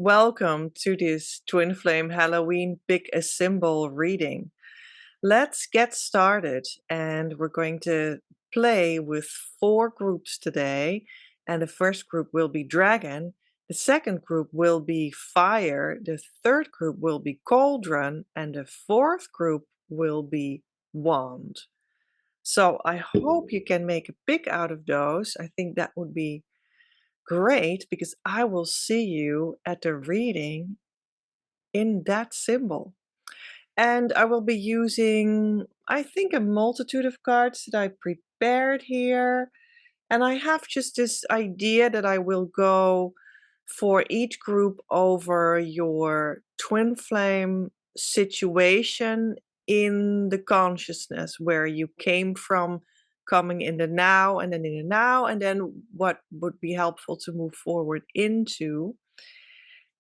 welcome to this Twin Flame Halloween Pick a Symbol reading. Let's get started, and we're going to play with 4 groups today. And the first group will be Dragon, the second group will be Fire, the third group will be Cauldron, and the fourth group will be Wand. So I hope you can make a pick out of those. I think that would be great because I will see you at the reading in that symbol. And I will be using, I think, a multitude of cards that I prepared here. And I have just this idea that I will go for each group over your twin flame situation in the consciousness where you came from, coming in the now and then in the now, and then what would be helpful to move forward into.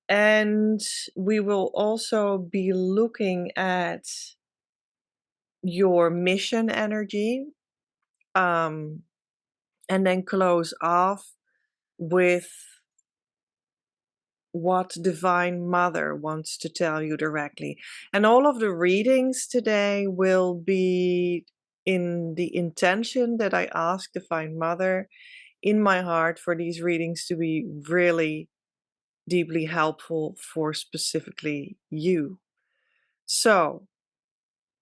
And we will also be looking at your mission energy, and then close off with what Divine Mother wants to tell you directly. And all of the readings today will be in the intention that I ask Divine Mother in my heart for these readings to be really deeply helpful for specifically you. So,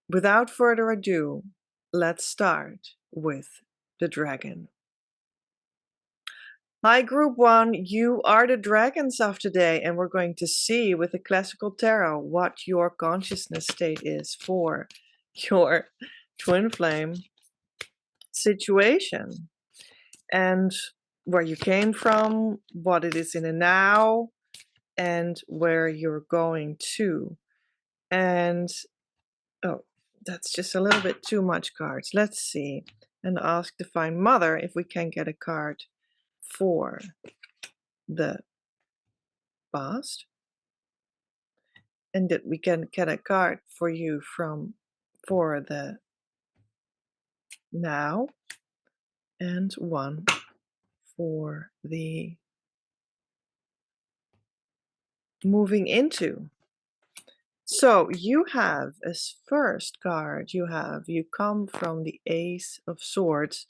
without further ado, let's start with the dragon. Hi, Group 1, you are the dragons of today, and we're going to see with the classical tarot what your consciousness state is for your twin flame situation and where you came from, what it is in the now, and where you're going to. And oh, that's just a little bit too much cards. Let's see and ask Divine Mother if we can get a card for the past, and that we can get a card for you for the now, and one for the moving into. So you have as first card, you come from the Ace of Swords,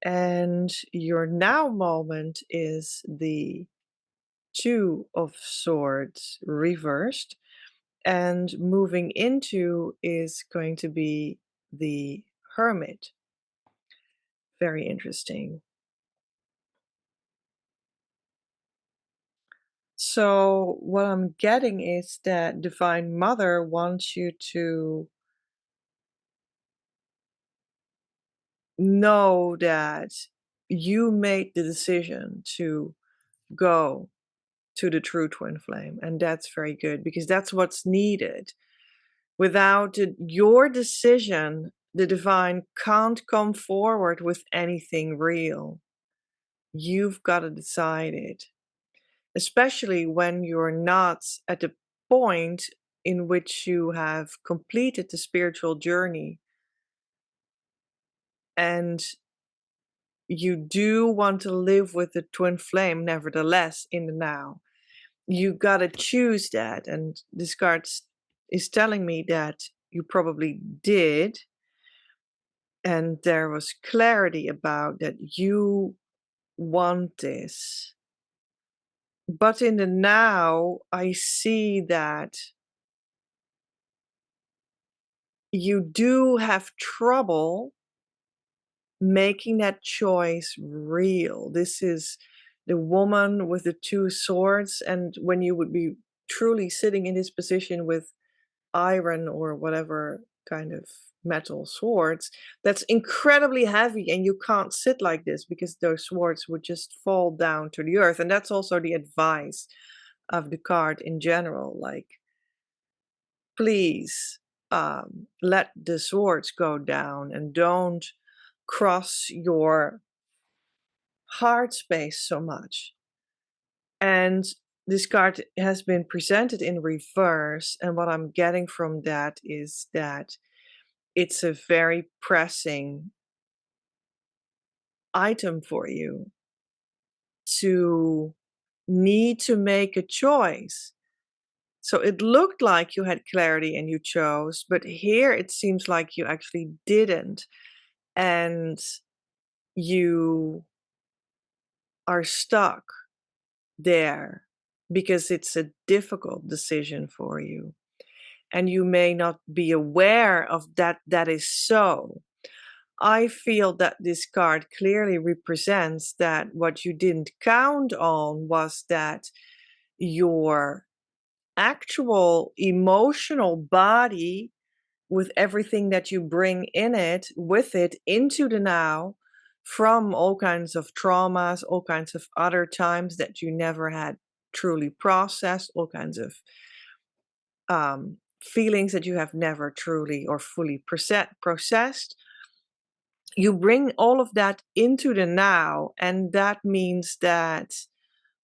and your now moment is the Two of Swords reversed, and moving into is going to be the Hermit. Very interesting. So what I'm getting is that Divine Mother wants you to know that you made the decision to go to the true twin flame, and that's very good because that's what's needed. Without your decision, the divine can't come forward with anything real. You've got to decide it, especially when you're not at the point in which you have completed the spiritual journey and you do want to live with the twin flame nevertheless in the now. You got to choose that, and this card is telling me that you probably did, and there was clarity about that you want this. But in the now, I see that you do have trouble making that choice real. This is the woman with the two swords, and when you would be truly sitting in this position with iron or whatever kind of metal swords, that's incredibly heavy, and you can't sit like this because those swords would just fall down to the earth. And that's also the advice of the card in general, like, please let the swords go down and don't cross your heart space so much. And this card has been presented in reverse, and what I'm getting from that is that it's a very pressing item for you to need to make a choice. So it looked like you had clarity and you chose, but here it seems like you actually didn't. And you are stuck there because it's a difficult decision for you. And you may not be aware of that is so. I feel that this card clearly represents that what you didn't count on was that your actual emotional body, with everything that you bring in it, with it into the now, from all kinds of traumas, all kinds of other times that you never had truly processed, all kinds of feelings that you have never truly or fully processed. You bring all of that into the now, and that means that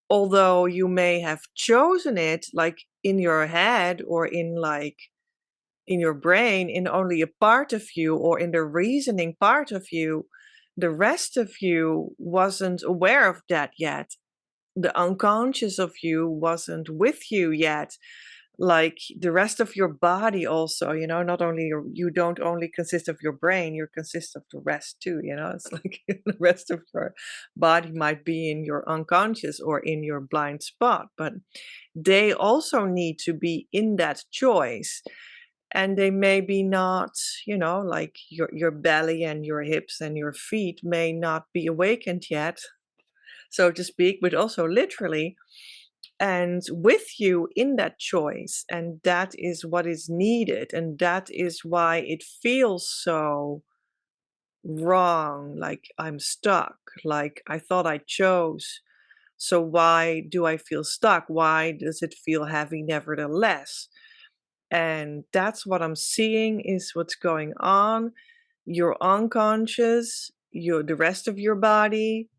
although you may have chosen it like in your head or in like in your brain, in only a part of you or in the reasoning part of you, the rest of you wasn't aware of that yet. The unconscious of you wasn't with you yet. Like the rest of your body also, not only you don't only consist of your brain, you consist of the rest too. It's like the rest of your body might be in your unconscious or in your blind spot, but they also need to be in that choice. And they may be not, like your belly and your hips and your feet may not be awakened yet, so to speak, but also literally, and with you in that choice. And that is what is needed. And that is why it feels so wrong. Like I'm stuck. Like I thought I chose. So why do I feel stuck? Why does it feel heavy nevertheless? And that's what I'm seeing is what's going on. Your unconscious, the rest of your body,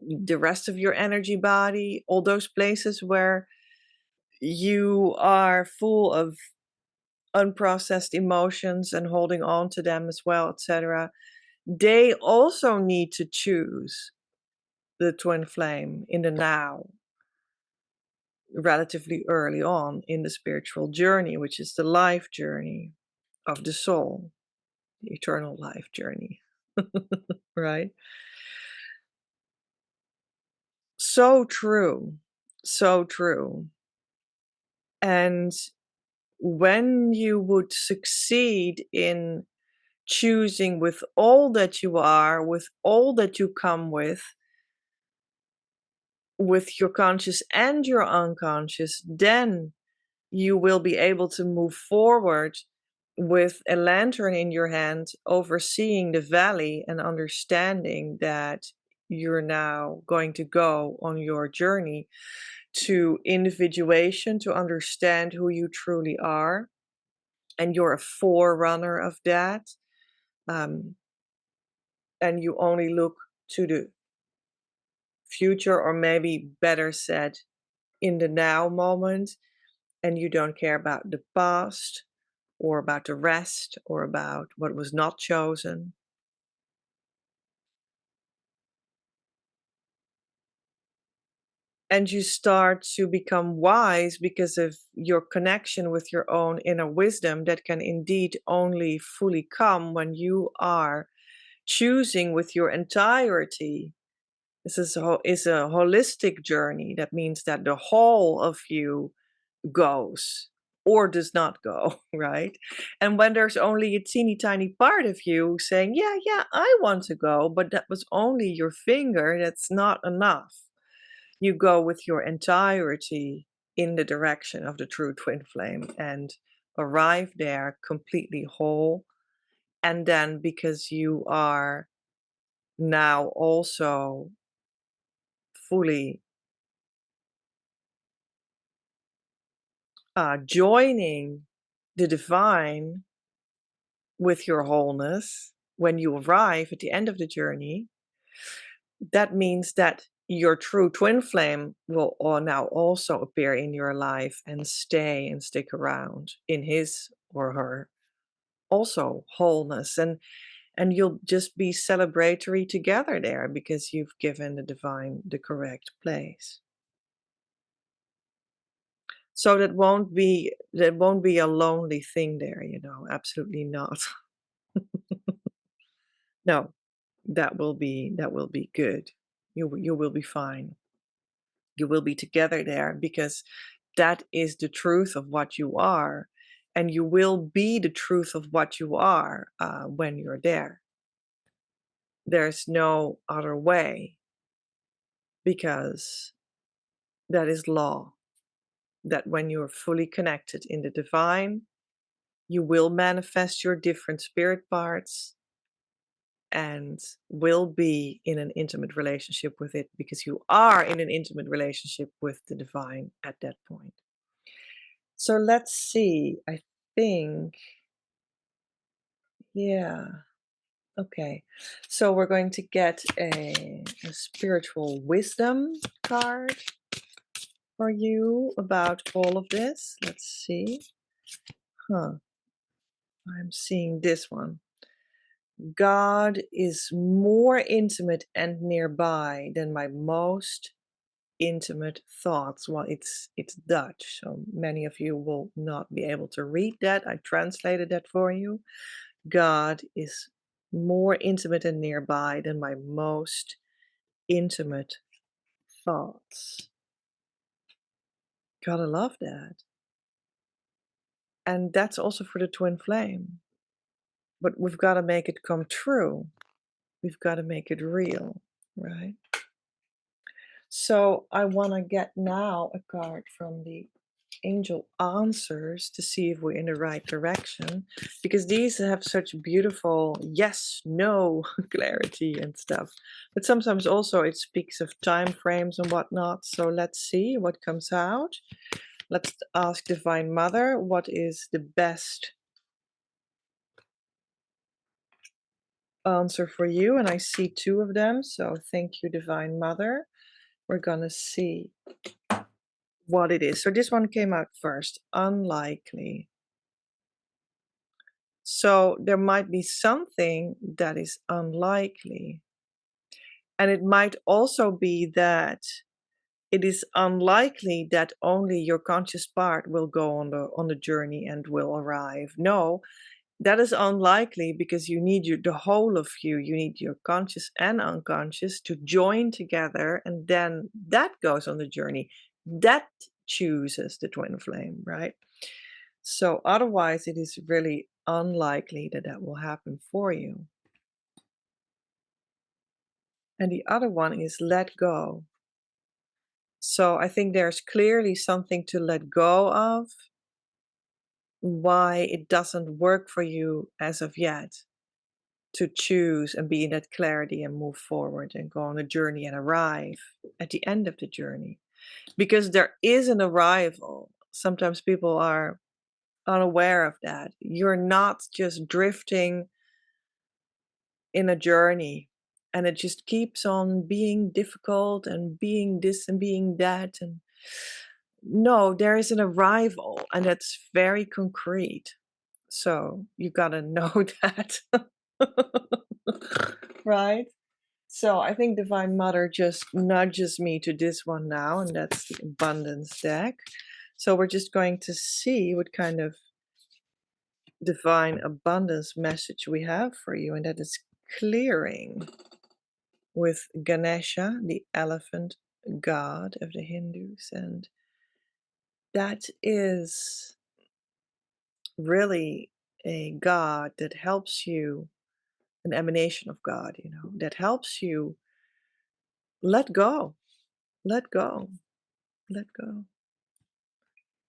the rest of your energy body, all those places where you are full of unprocessed emotions and holding on to them as well, etc. They also need to choose the twin flame in the now, relatively early on in the spiritual journey, which is the life journey of the soul, the eternal life journey. Right? So true. So true. And when you would succeed in choosing with all that you are, with all that you come with your conscious and your unconscious, then you will be able to move forward with a lantern in your hand, overseeing the valley and understanding that you're now going to go on your journey to individuation, to understand who you truly are. And you're a forerunner of that. Um, and you only look to the future, or maybe better said, in the now moment, and you don't care about the past or about the rest or about what was not chosen. And you start to become wise because of your connection with your own inner wisdom that can indeed only fully come when you are choosing with your entirety. This is a holistic journey. That means that the whole of you goes or does not go, right? And when there's only a teeny tiny part of you saying, yeah, yeah, I want to go, but that was only your finger, that's not enough. You go with your entirety in the direction of the true twin flame and arrive there completely whole. And then because you are now also fully joining the divine with your wholeness, when you arrive at the end of the journey, that means that your true twin flame will now also appear in your life and stick around in his or her also wholeness. And you'll just be celebratory together there because you've given the divine the correct place. So that won't be a lonely thing there, absolutely not. No, that will be good. You will be fine. You will be together there because that is the truth of what you are, and you will be the truth of what you are when you're there. There's no other way because that is law. That when you're fully connected in the divine, you will manifest your different spirit parts and will be in an intimate relationship with it because you are in an intimate relationship with the divine at that point. So let's see. I think, yeah, okay. So we're going to get a spiritual wisdom card for you about all of this. Let's see. Huh, I'm seeing this one. God is more intimate and nearby than my most intimate thoughts. Well, it's Dutch, so many of you will not be able to read that. I translated that for you. God is more intimate and nearby than my most intimate thoughts. Gotta love that. And that's also for the twin flame. But we've got to make it come true. We've got to make it real, right? So I want to get now a card from the angel answers to see if we're in the right direction, because these have such beautiful yes, no clarity and stuff. But sometimes also it speaks of time frames and whatnot. So let's see what comes out. Let's ask Divine Mother what is the best answer for you. And I see two of them. So thank you, Divine Mother. We're gonna see what it is. So this one came out first. Unlikely. So there might be something that is unlikely. And it might also be that it is unlikely that only your conscious part will go on the journey and will arrive. No, that is unlikely because you need the whole of you. You need your conscious and unconscious to join together, and then that goes on the journey. That chooses the twin flame, right? So otherwise, it is really unlikely that that will happen for you. And the other one is let go. So I think there's clearly something to let go of, why it doesn't work for you as of yet to choose and be in that clarity and move forward and go on a journey and arrive at the end of the journey. Because there is an arrival. Sometimes people are unaware of that. You're not just drifting in a journey and it just keeps on being difficult and being this and being that. And no, there is an arrival and it's very concrete. So you gotta know that. Right? So I think Divine Mother just nudges me to this one now, and that's the Abundance deck. So we're just going to see what kind of divine abundance message we have for you, and that is clearing with Ganesha, the elephant god of the Hindus. And that is really a god that helps you, an emanation of God, that helps you let go, let go, let go,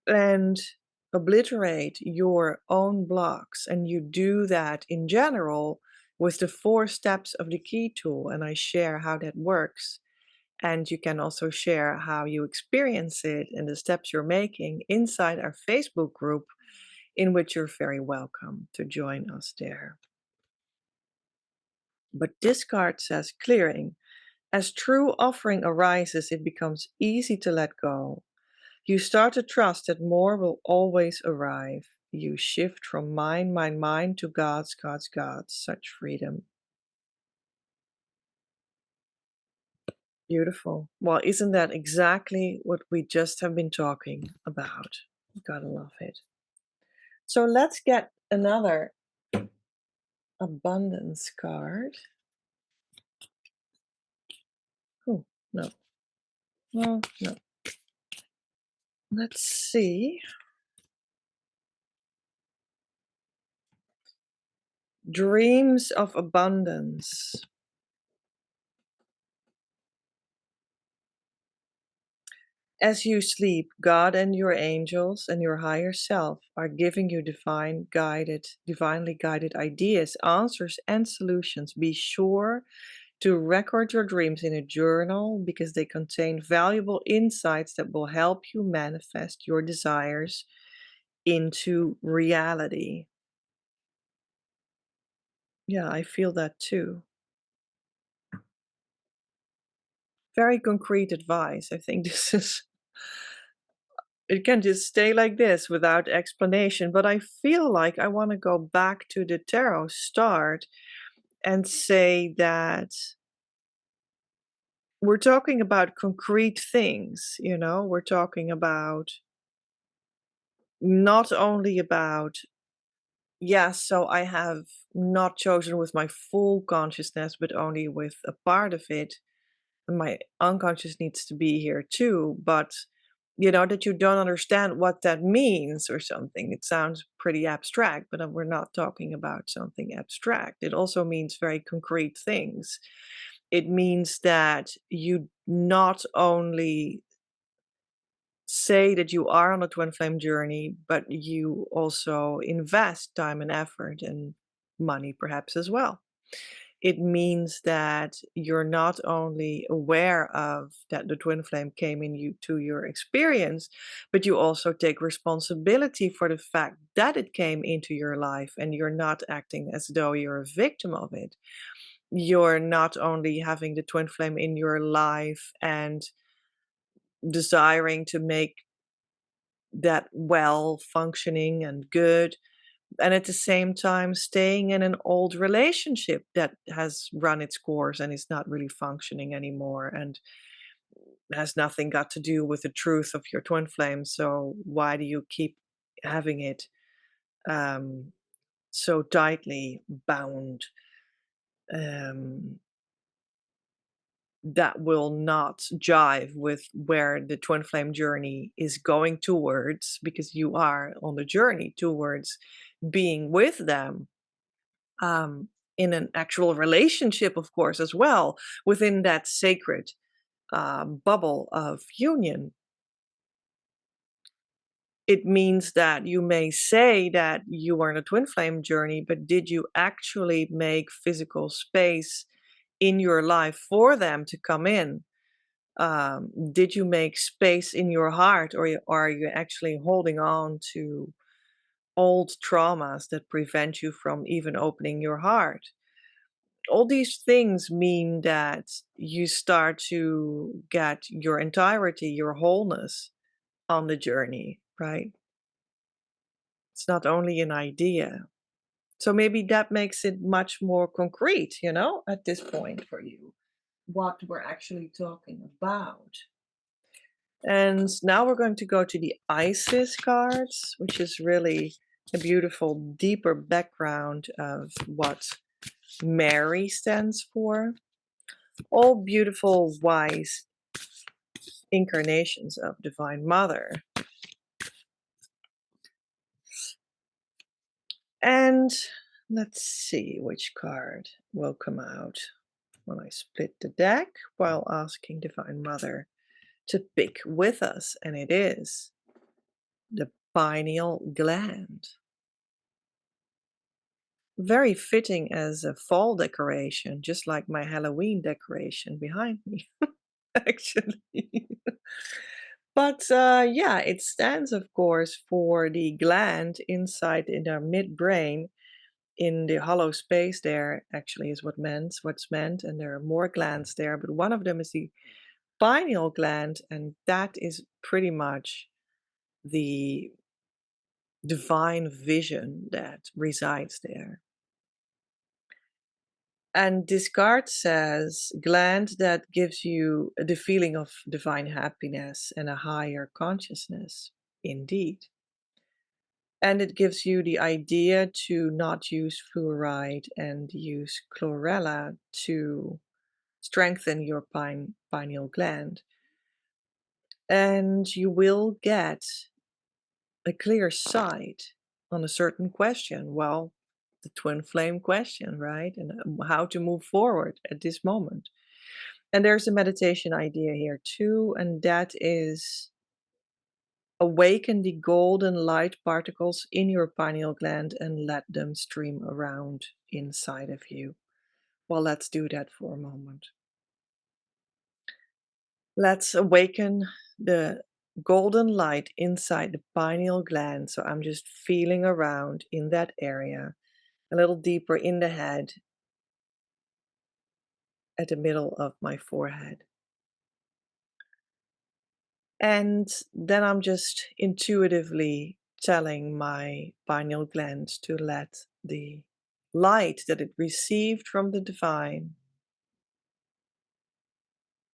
and obliterate your own blocks. And you do that in general with the 4 steps of the key tool. And I share how that works. And you can also share how you experience it and the steps you're making inside our Facebook group, in which you're very welcome to join us there. But this card says clearing. As true offering arises, it becomes easy to let go. You start to trust that more will always arrive. You shift from mind to God's, God's, God's. Such freedom. Beautiful. Well, isn't that exactly what we just have been talking about? Gotta love it. So let's get another abundance card. Oh, no. Well, no. Let's see. Dreams of abundance. As you sleep, God and your angels and your higher self are giving you divinely guided ideas, answers, and solutions. Be sure to record your dreams in a journal because they contain valuable insights that will help you manifest your desires into reality. Yeah, I feel that too. Very concrete advice. I think this is, it can just stay like this without explanation. But I feel like I want to go back to the tarot start and say that we're talking about concrete things, we're talking about not only about, yes, so I have not chosen with my full consciousness, but only with a part of it. And my unconscious needs to be here too. But, that you don't understand what that means or something. It sounds pretty abstract, but we're not talking about something abstract. It also means very concrete things. It means that you not only say that you are on a twin flame journey, but you also invest time and effort and money perhaps as well. It means that you're not only aware of that the twin flame came in you to your experience, but you also take responsibility for the fact that it came into your life and you're not acting as though you're a victim of it. You're not only having the twin flame in your life and desiring to make that well functioning and good, and at the same time staying in an old relationship that has run its course and is not really functioning anymore and has nothing got to do with the truth of your twin flame. So why do you keep having it um, so tightly bound? um, that will not jive with where the twin flame journey is going towards, because you are on the journey towards being with them, um, in an actual relationship, of course, as well, within that sacred bubble of union. It means that you may say that you are in a twin flame journey, but did you actually make physical space in your life for them to come in? Did you make space in your heart, or are you actually holding on to old traumas that prevent you from even opening your heart? All these things mean that you start to get your entirety, your wholeness on the journey, right? It's not only an idea. So maybe that makes it much more concrete, at this point for you, what we're actually talking about. And now we're going to go to the Isis cards, which is really a beautiful, deeper background of what Mary stands for. All beautiful, wise incarnations of Divine Mother. And let's see which card will come out when I split the deck while asking Divine Mother to pick with us. And it is the pineal gland. Very fitting as a fall decoration, just like my Halloween decoration behind me, actually. But yeah, it stands, of course, for the gland inside in our midbrain, in the hollow space there, actually, is what's meant, and there are more glands there, but one of them is the pineal gland, and that is pretty much the divine vision that resides there. And this card says gland that gives you the feeling of divine happiness and a higher consciousness. Indeed. And it gives you the idea to not use fluoride and use chlorella to strengthen your pineal gland. And you will get a clear sight on a certain question. Well, the twin flame question, right? And how to move forward at this moment. And there's a meditation idea here too, and that is awaken the golden light particles in your pineal gland and let them stream around inside of you. Well, let's do that for a moment. Let's awaken the golden light inside the pineal gland. So I'm just feeling around in that area, a little deeper in the head, at the middle of my forehead. And then I'm just intuitively telling my pineal gland to let the light that it received from the divine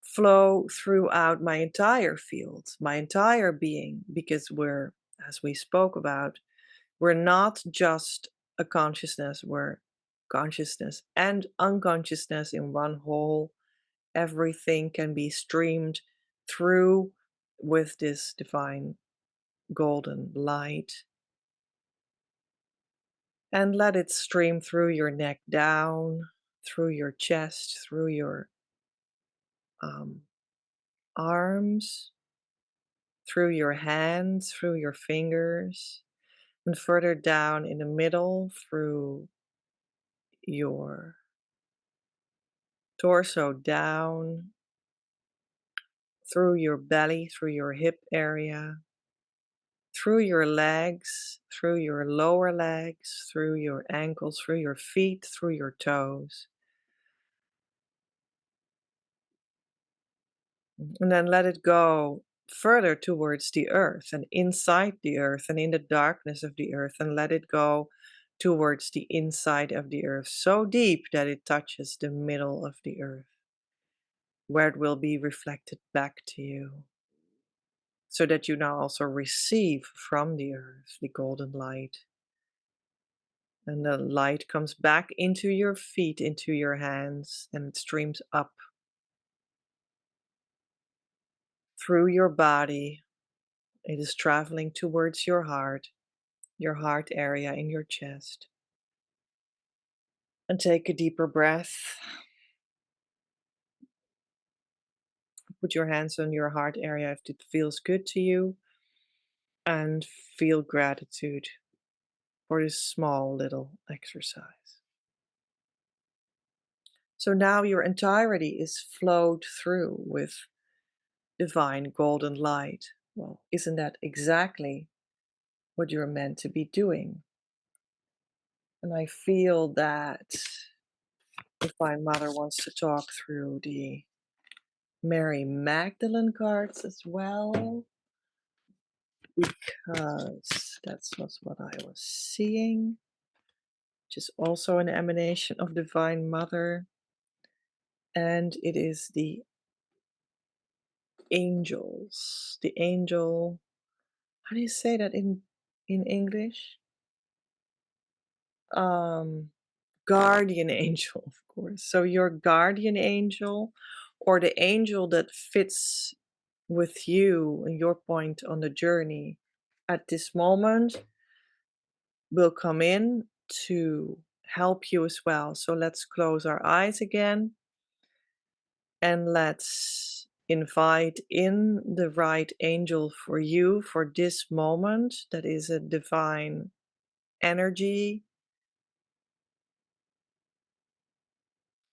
flow throughout my entire field, my entire being, because we're, as we spoke about, we're not just a consciousness, we're consciousness and unconsciousness in one whole. Everything can be streamed through with this divine golden light, and let it stream through your neck down, through your chest, through your um, arms, through your hands, through your fingers, and further down in the middle through your torso down, through your belly, through your hip area, through your legs, through your lower legs, through your ankles, through your feet, through your toes. And then let it go further towards the earth and inside the earth and in the darkness of the earth, and let it go towards the inside of the earth so deep that it touches the middle of the earth, where it will be reflected back to you, so that you now also receive from the earth the golden light. And the light comes back into your feet, into your hands, and it streams up through your body. It is traveling towards your heart area in your chest. And take a deeper breath. Put your hands on your heart area if it feels good to you. And feel gratitude for this small little exercise. So now your entirety is flowed through with divine golden light. Well, isn't that exactly what you're meant to be doing? And I feel that Divine Mother wants to talk through the Mary Magdalene cards as well, because that's what I was seeing, which is also an emanation of Divine Mother. And it is the angels. The angel, how do you say that in English? Um, guardian angel, of course. So your guardian angel, or the angel that fits with you and your point on the journey at this moment, will come in to help you as well. So let's close our eyes again and let's invite in the right angel for you for this moment. That is a divine energy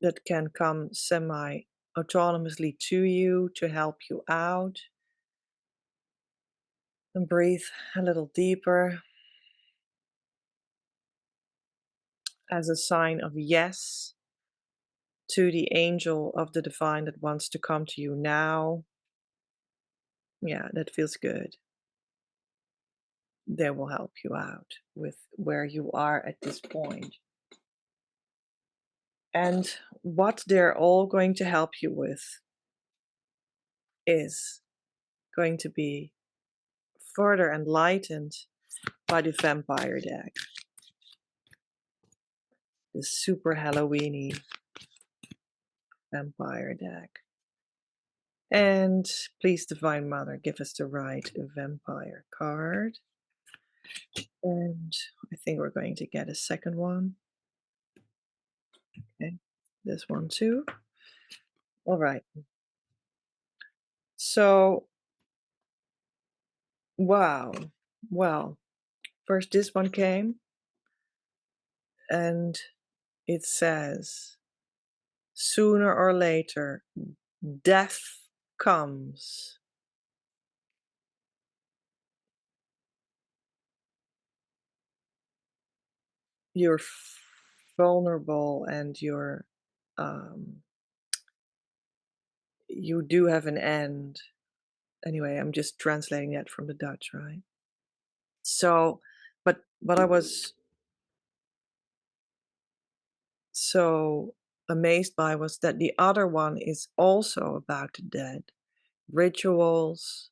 that can come semi autonomously to you to help you out. And breathe a little deeper as a sign of yes to the angel of the divine that wants to come to you now. Yeah, that feels good. They will help you out with where you are at this point. And what they're all going to help you with is going to be further enlightened by the vampire deck, the super Halloweeny vampire deck. And please, Divine Mother, give us the right vampire card. And I think we're going to get a second one. Okay, this one too. All right. So, wow. Well, first this one came, and it says, sooner or later, death comes. You're vulnerable and you do have an end. Anyway, I'm just translating that from the Dutch, right? So, but what I was so amazed by was that the other one is also about the dead. Rituals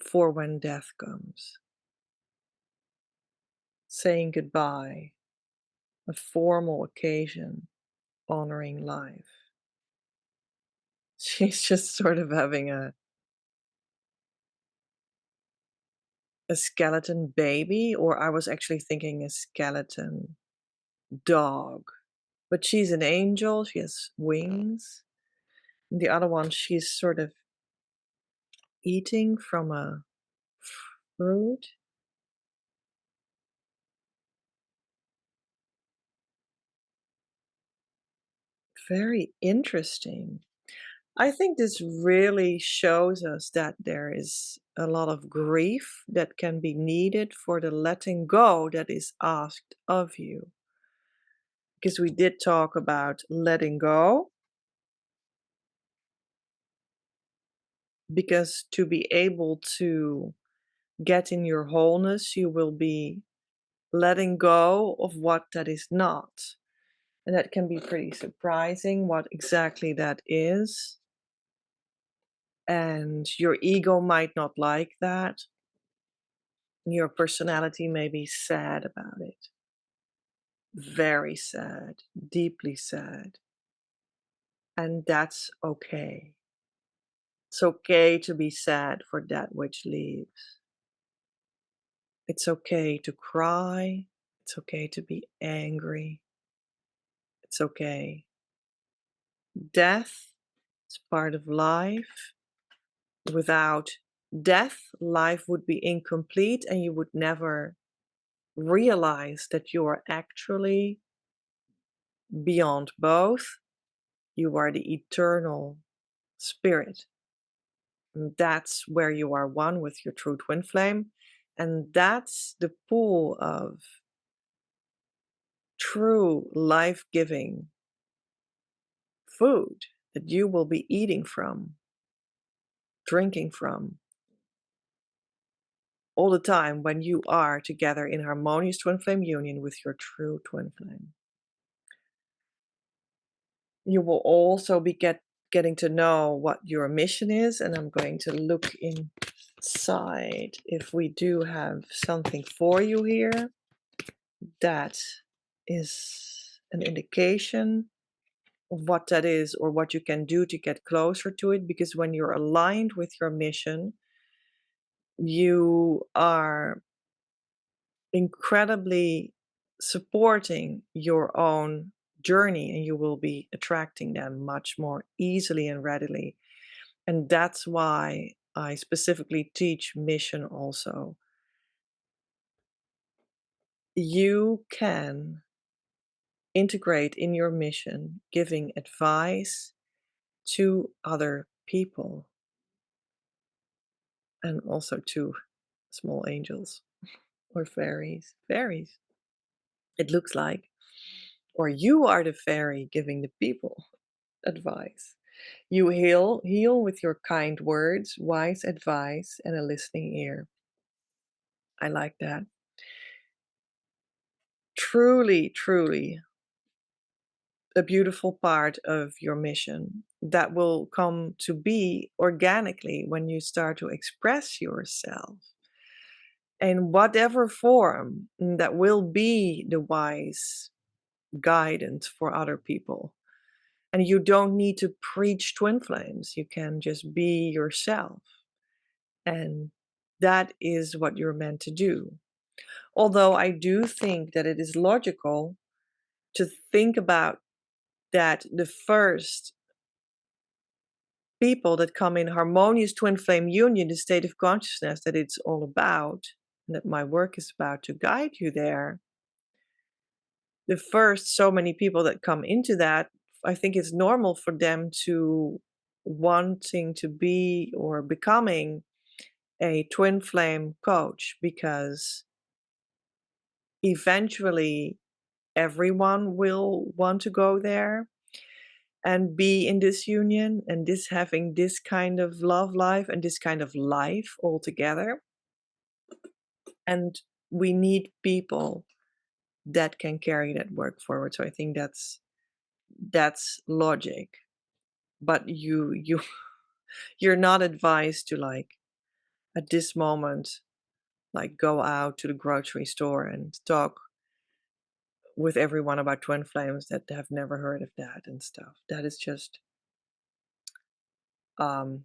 for when death comes. Saying goodbye. A formal occasion honoring life. She's just sort of having a skeleton baby, or I was actually thinking a skeleton dog. But she's an angel, she has wings. And the other one, she's sort of eating from a fruit. Very interesting. I think this really shows us that there is a lot of grief that can be needed for the letting go that is asked of you. Because we did talk about letting go, because to be able to get in your wholeness, you will be letting go of what that is not. And that can be pretty surprising what exactly that is. And your ego might not like that. Your personality may be sad about it. Very sad, deeply sad. And that's okay. It's okay to be sad for that which leaves. It's okay to cry. It's okay to be angry. It's okay. Death is part of life. Without death, life would be incomplete and you would never realize that you are actually beyond both. You are the eternal spirit. And that's where you are one with your true twin flame. And that's the pool of true life giving food that you will be eating from, drinking from, all the time when you are together in harmonious twin flame union with your true twin flame. You will also be getting to know what your mission is, and I'm going to look inside if we do have something for you here that is an indication of what that is or what you can do to get closer to it, because when you're aligned with your mission, you are incredibly supporting your own journey and you will be attracting them much more easily and readily. And that's why I specifically teach mission also. You can integrate in your mission giving advice to other people and also to small angels or fairies. Fairies, it looks like. Or you are the fairy giving the people advice. You heal with your kind words, wise advice, and a listening ear. I like that. Truly, truly a beautiful part of your mission that will come to be organically when you start to express yourself in whatever form that will be the wise guidance for other people. And you don't need to preach twin flames, you can just be yourself. And that is what you're meant to do. Although I do think that it is logical to think about that the first people that come in harmonious twin flame union, the state of consciousness that it's all about, and that my work is about to guide you there, the first so many people that come into that, I think it's normal for them to wanting to be or becoming a twin flame coach, because eventually everyone will want to go there and be in this union and this having this kind of love life and this kind of life altogether. And we need people that can carry that work forward. So I think that's logic. But you're not advised to, like, at this moment, like, go out to the grocery store and talk with everyone about twin flames that have never heard of that and stuff. That is just um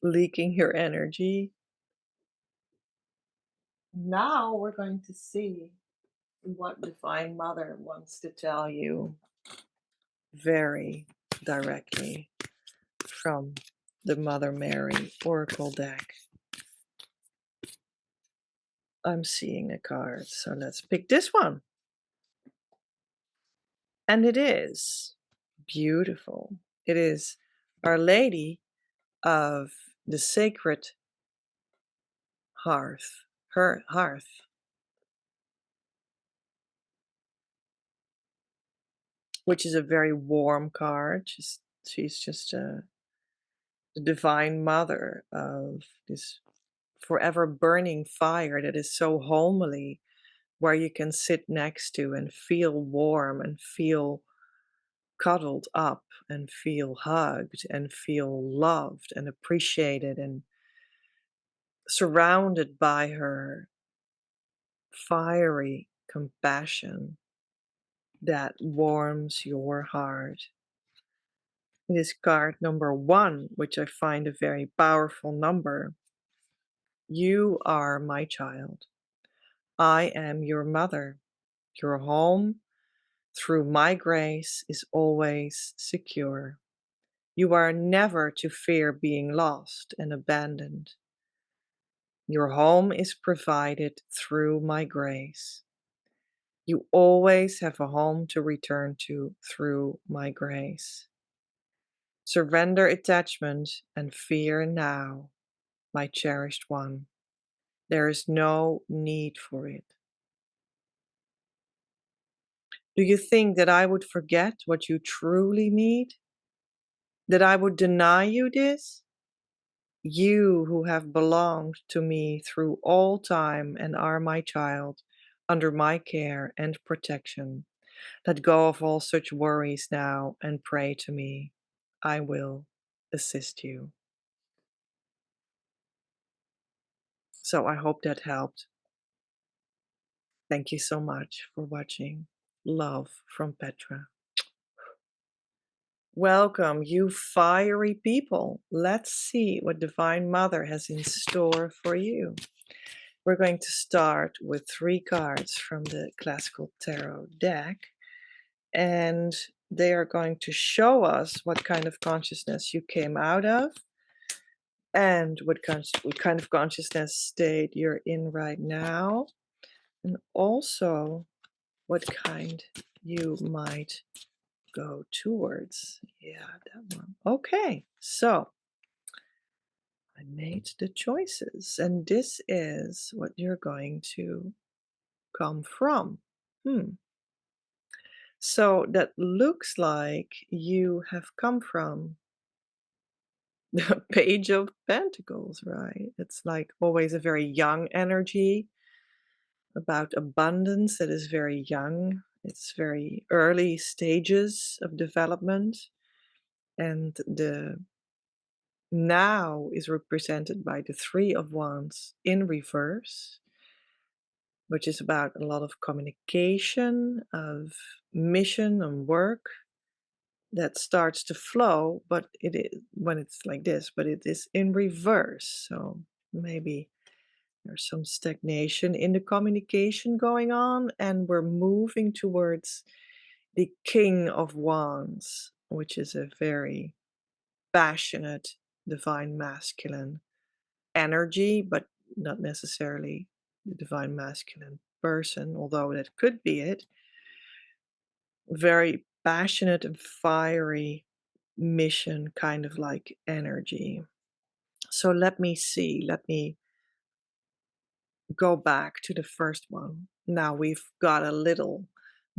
leaking your energy. Now we're going to see what Divine Mother wants to tell you very directly from the Mother Mary Oracle deck. I'm seeing a card, so let's pick this one. And it is beautiful. It is Our Lady of the Sacred Hearth, her hearth, which is a very warm card. She's just the Divine Mother of this forever burning fire that is so homely, where you can sit next to and feel warm and feel cuddled up and feel hugged and feel loved and appreciated and surrounded by her fiery compassion that warms your heart. It is card number 1, which I find a very powerful number. You are my child. I am your mother. Your home, through my grace, is always secure. You are never to fear being lost and abandoned. Your home is provided through my grace. You always have a home to return to through my grace. Surrender attachment and fear now, my cherished one. There is no need for it. Do you think that I would forget what you truly need? That I would deny you this? You who have belonged to me through all time and are my child, under my care and protection. Let go of all such worries now and pray to me. I will assist you. So I hope that helped. Thank you so much for watching. Love from Petra. Welcome, you fiery people. Let's see what Divine Mother has in store for you. We're going to start with 3 cards from the Classical Tarot deck, and they are going to show us what kind of consciousness you came out of and what kind of consciousness state you're in right now, and also what kind you might go towards. Yeah, that one. Okay, so I made the choices, and this is what you're going to come from. So that looks like you have come from the Page of Pentacles, right? It's like always a very young energy about abundance that is very young It's very early stages of development, and the now is represented by the Three of Wands in reverse, which is about a lot of communication, of mission and work that starts to flow, but it is when it's like this, but it is in reverse. So maybe there's some stagnation in the communication going on, and we're moving towards the King of Wands, which is a very passionate, divine masculine energy, but not necessarily the divine masculine person, although that could be it. Very passionate and fiery mission kind of like energy. So let me see. Let me go back to the first one. Now we've got a little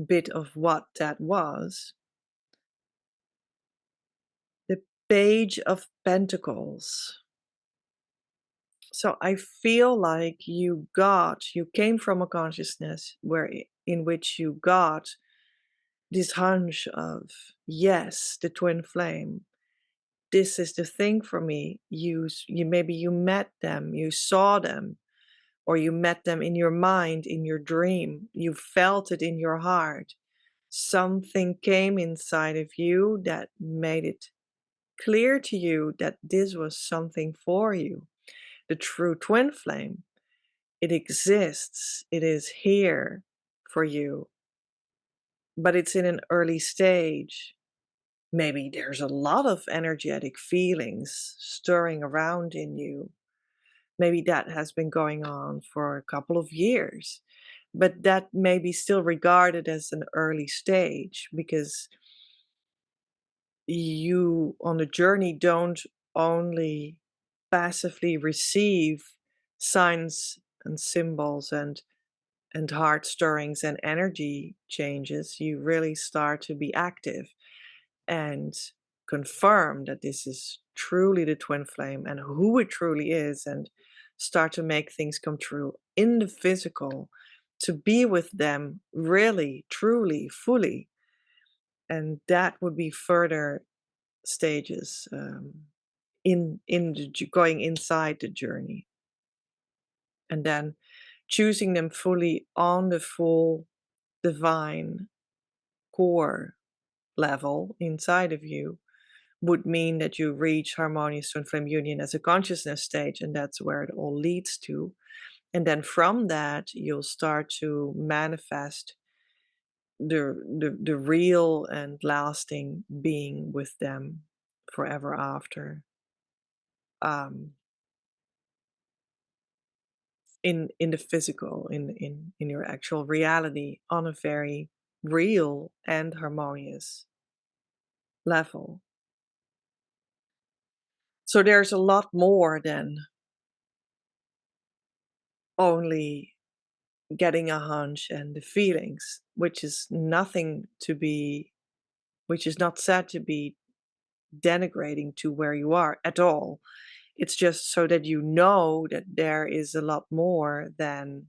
bit of what that was. The Page of Pentacles. So I feel like you came from a consciousness in which you got this hunch of, yes, the twin flame. This is the thing for me. You maybe you met them, you saw them, or you met them in your mind, in your dream. You felt it in your heart. Something came inside of you that made it clear to you that this was something for you. The true twin flame. It exists. It is here for you, but it's in an early stage. Maybe there's a lot of energetic feelings stirring around in you. Maybe that has been going on for a couple of years, but that may be still regarded as an early stage because you on the journey don't only passively receive signs and symbols and heart stirrings and energy changes. You really start to be active and confirm that this is truly the twin flame and who it truly is, and start to make things come true in the physical, to be with them really, truly, fully. And that would be further stages in going inside the journey, and then choosing them fully on the full divine core level inside of you would mean that you reach harmonious twin flame union as a consciousness stage, and that's where it all leads to. And then from that, you'll start to manifest the real and lasting being with them forever after. Um, in the physical, in your actual reality, on a very real and harmonious level. So there's a lot more than only getting a hunch and the feelings, which is nothing to be, which is not said to be denigrating to where you are at all. It's just so that you know that there is a lot more than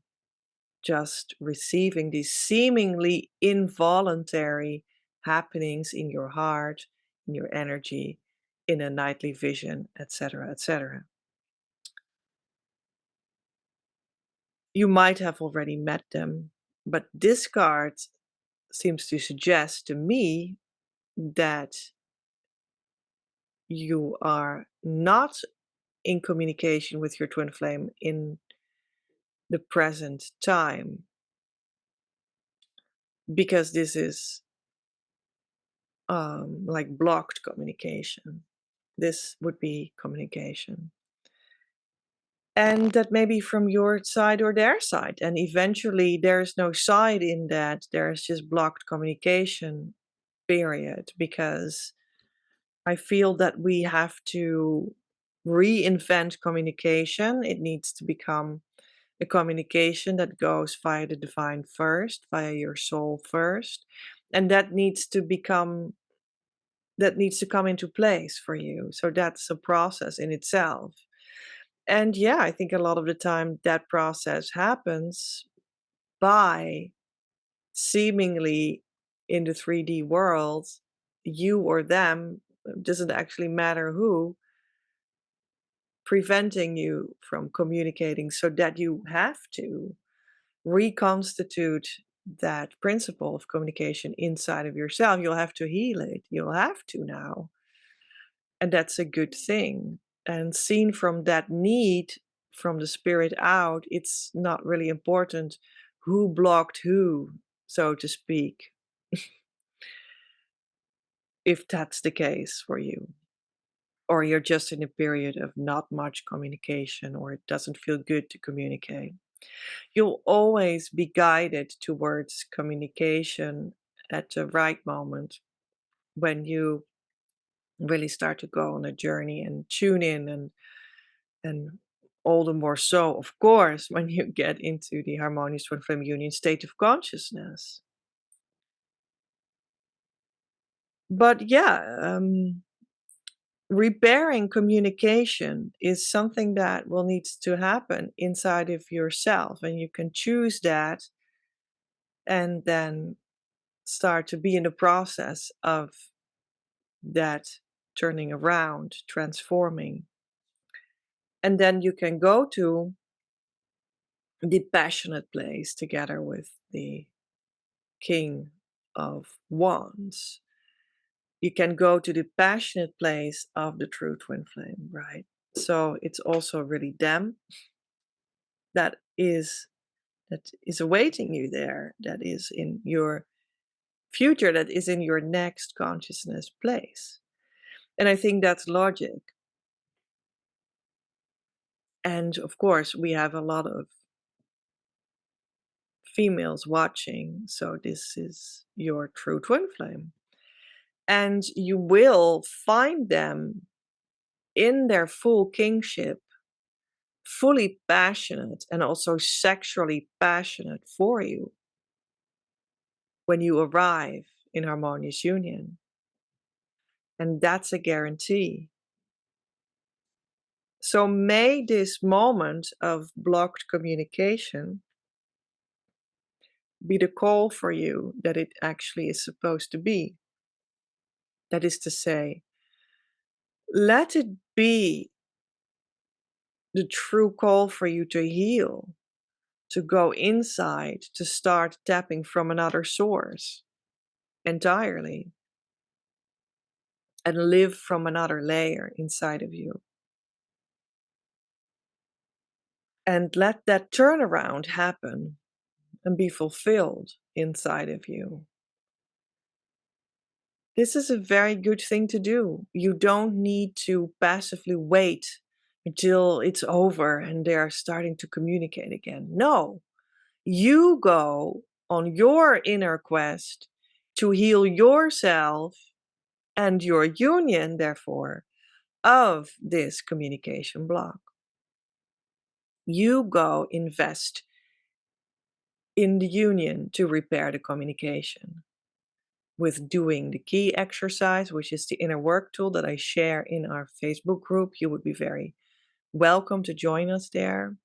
just receiving these seemingly involuntary happenings in your heart, in your energy, in a nightly vision, etc., etc. You might have already met them, but this card seems to suggest to me that you are not in communication with your twin flame in the present time, because this is like blocked communication. This would be communication. And that may be from your side or their side. And eventually there's no side in that. There's just blocked communication, period. Because I feel that we have to reinvent communication. It needs to become a communication that goes via the divine first, via your soul first. And that needs to come into place for you. So that's a process in itself. And yeah, I think a lot of the time that process happens by seemingly in the 3D world, you or them, doesn't actually matter who, preventing you from communicating, so that you have to reconstitute that principle of communication inside of yourself. You'll have to heal it. You'll have to now. And that's a good thing. And seen from that need, from the spirit out, it's not really important who blocked who, so to speak, if that's the case for you. Or you're just in a period of not much communication, or it doesn't feel good to communicate. You'll always be guided towards communication at the right moment, when you really start to go on a journey and tune in, and all the more so, of course, when you get into the harmonious twin flame union state of consciousness. But yeah, repairing communication is something that will need to happen inside of yourself, and you can choose that and then start to be in the process of that turning around, transforming. And then you can go to the passionate place together with the King of Wands. You can go to the passionate place of the true twin flame, right? So it's also really them that is awaiting you there, that is in your future, that is in your next consciousness place. And I think that's logic. And of course, we have a lot of females watching, so this is your true twin flame. And you will find them in their full kingship, fully passionate and also sexually passionate for you when you arrive in harmonious union. And that's a guarantee. So may this moment of blocked communication be the call for you that it actually is supposed to be. That is to say, let it be the true call for you to heal, to go inside, to start tapping from another source entirely, and live from another layer inside of you. And let that turnaround happen and be fulfilled inside of you. This is a very good thing to do. You don't need to passively wait until it's over and they're starting to communicate again. No, you go on your inner quest to heal yourself and your union, therefore, of this communication block. You go invest in the union to repair the communication with doing the key exercise, which is the inner work tool that I share in our Facebook group. You would be very welcome to join us there,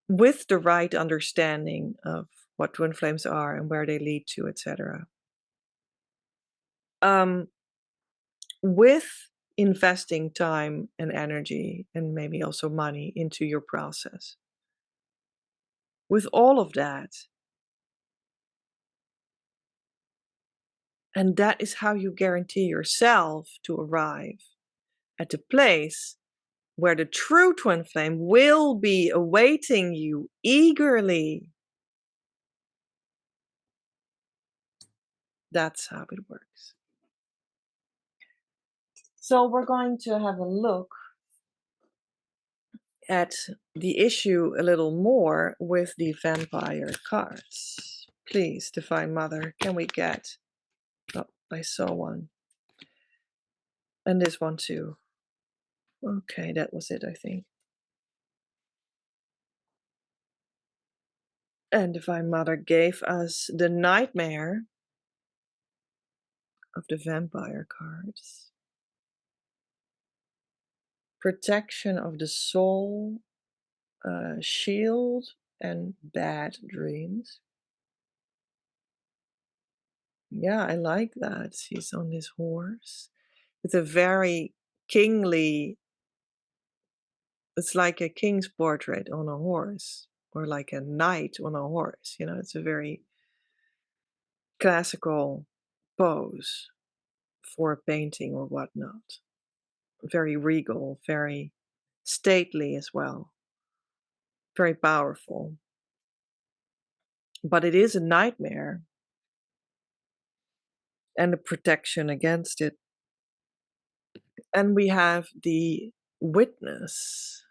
with the right understanding of what twin flames are and where they lead to, etc. With investing time and energy and maybe also money into your process. With all of that. And that is how you guarantee yourself to arrive at the place where the true twin flame will be awaiting you eagerly. That's how it works. So we're going to have a look at the issue a little more with the vampire cards. Please, Divine Mother, can we get... Oh, I saw one. And this one too. Okay, that was it, I think. And Divine Mother gave us the nightmare of the vampire cards. Protection of the soul, shield, and bad dreams. Yeah, I like that. He's on his horse with a very kingly, it's like a king's portrait on a horse, or like a knight on a horse. It's a very classical pose for a painting or whatnot. Very regal, very stately as well, very powerful. But it is a nightmare and a protection against it. And we have the witness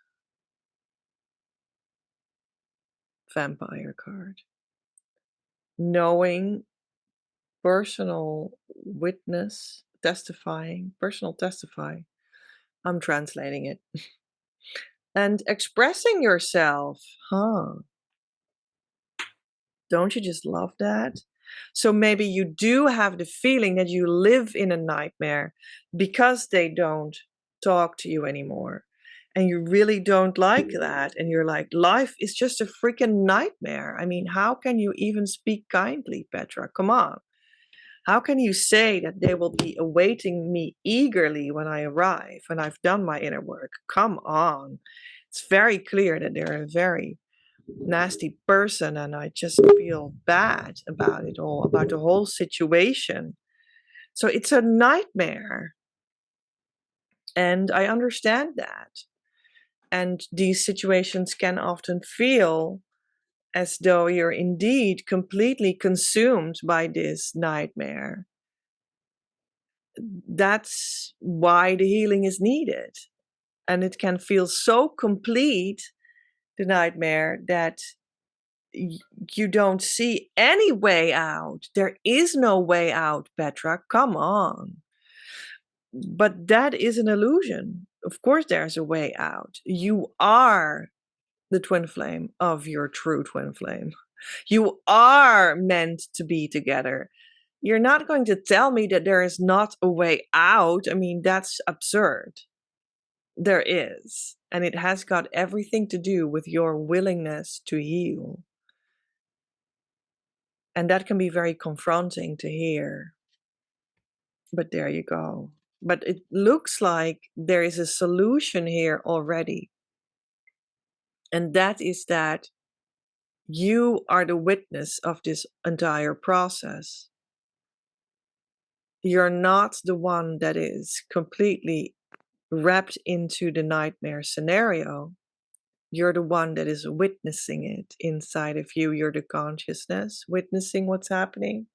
vampire card. Knowing, personal witness, testifying, personal testifying. I'm translating it. And expressing yourself. Huh. Don't you just love that? So maybe you do have the feeling that you live in a nightmare because they don't talk to you anymore. And you really don't like that. And you're like, life is just a freaking nightmare. I mean, how can you even speak kindly, Petra? Come on. How can you say that they will be awaiting me eagerly when I arrive, when I've done my inner work? Come on. It's very clear that they're a very nasty person, and I just feel bad about it all, about the whole situation. So it's a nightmare. And I understand that. And these situations can often feel as though you're indeed completely consumed by this nightmare. That's why the healing is needed. And it can feel so complete, the nightmare, that you don't see any way out. There is no way out, Petra. Come on. But that is an illusion. Of course, there's a way out. You are the twin flame of your true twin flame. You are meant to be together. You're not going to tell me that there is not a way out. I mean, that's absurd. There is. And it has got everything to do with your willingness to heal. And that can be very confronting to hear. But there you go. But it looks like there is a solution here already. And that is that you are the witness of this entire process. You're not the one that is completely wrapped into the nightmare scenario. You're the one that is witnessing it inside of you. You're the consciousness witnessing what's happening.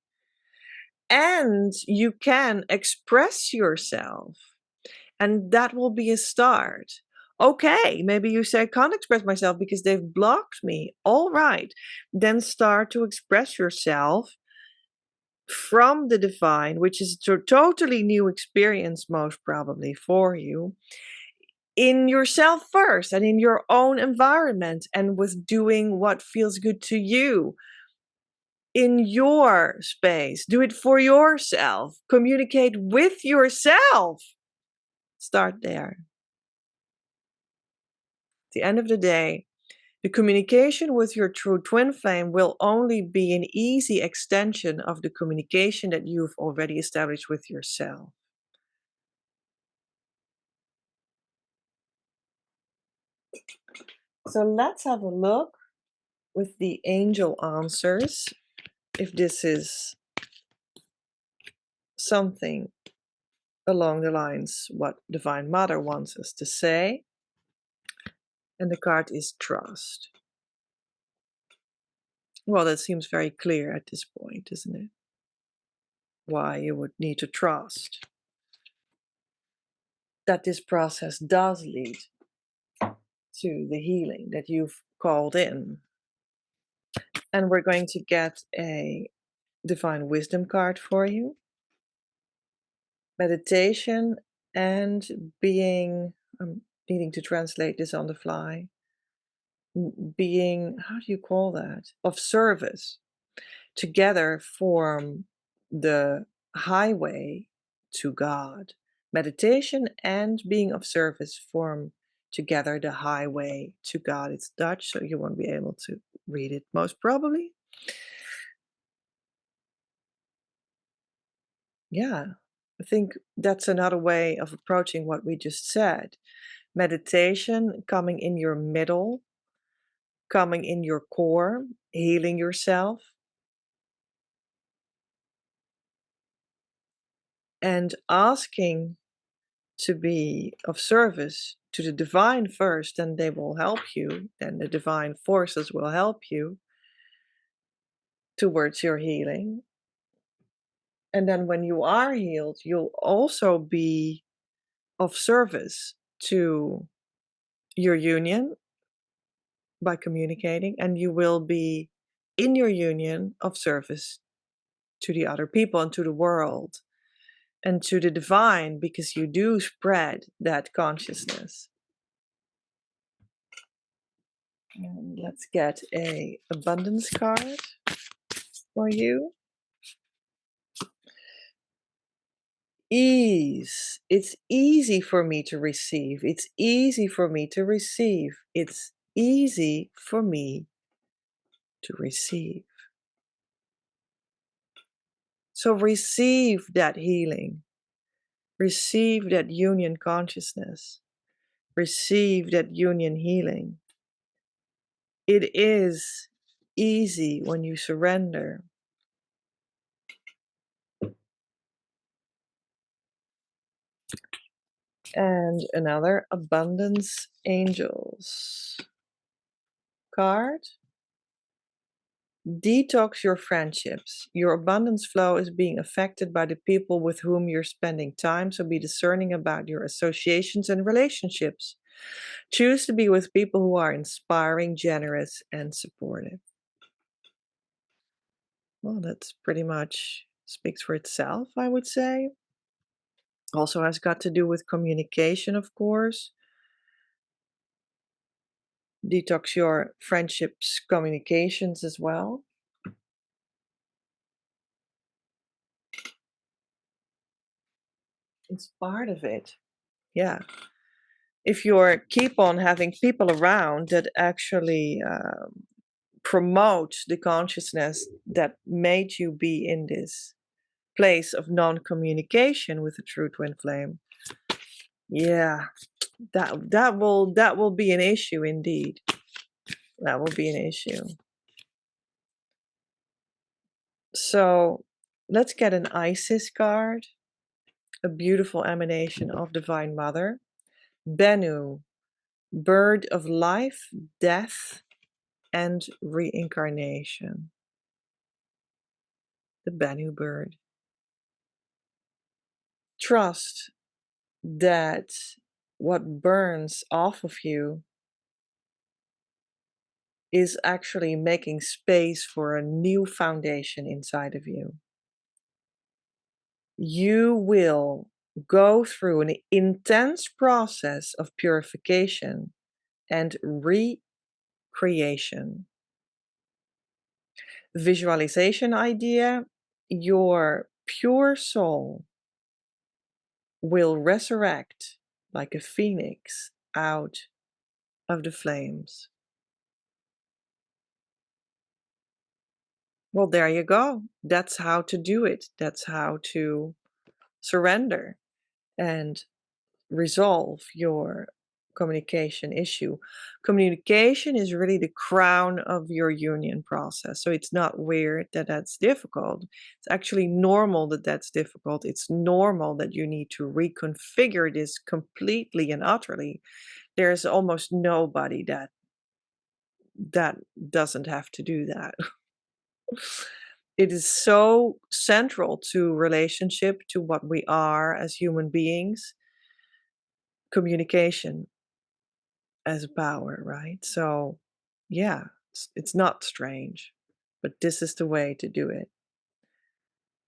And you can express yourself. And that will be a start. Okay, maybe you say, I can't express myself because they've blocked me. All right, then start to express yourself from the divine, which is a totally new experience, most probably for you, in yourself first and in your own environment, and with doing what feels good to you in your space. Do it for yourself. Communicate with yourself. Start there. At the end of the day, the communication with your true twin flame will only be an easy extension of the communication that you've already established with yourself. So let's have a look with the angel answers if this is something along the lines what Divine Mother wants us to say. And the card is trust. Well, that seems very clear at this point, isn't it? Why you would need to trust that this process does lead to the healing that you've called in. And we're going to get a divine wisdom card for you. Meditation and being, I'm needing to translate this on the fly, being, how do you call that? Of service together form the highway to God. Meditation and being of service form together the highway to God. It's Dutch, so you won't be able to read it most probably. Yeah, I think that's another way of approaching what we just said. Meditation, coming in your middle, coming in your core, healing yourself, and asking to be of service to the divine first, and they will help you, and the divine forces will help you towards your healing. And then when you are healed, you'll also be of service to your union by communicating, and you will be in your union of service to the other people and to the world and to the divine because you do spread that consciousness. And let's get a abundance card for you. Ease. It's easy for me to receive. It's easy for me to receive. It's easy for me to receive. So receive that healing. Receive that union consciousness. Receive that union healing. It is easy when you surrender. And another abundance angels card. Detox your friendships. Your abundance flow is being affected by the people with whom you're spending time, so be discerning about your associations and relationships. Choose to be with people who are inspiring, generous, and supportive. Well, that's pretty much speaks for itself, I would say. Also has got to do with communication, of course. Detox your friendships, communications as well. It's part of it. Yeah. If you're keep on having people around that actually promote the consciousness that made you be in this place of non-communication with the true twin flame, yeah, that will be an issue indeed. That will be an issue. So let's get an Isis card, a beautiful emanation of Divine Mother. Bennu, bird of life, death, and reincarnation. The Bennu bird. Trust that what burns off of you is actually making space for a new foundation inside of you. You will go through an intense process of purification and recreation. Visualization idea, your pure soul will resurrect like a phoenix out of the flames. Well, there you go. That's how to do it. That's how to surrender and resolve your communication issue. Communication is really the crown of your union process. So it's not weird that that's difficult. It's actually normal that that's difficult. It's normal that you need to reconfigure this completely and utterly. There's almost nobody that doesn't have to do that. It is so central to relationship, to what we are as human beings. Communication as power, right? So, yeah, it's not strange, but this is the way to do it.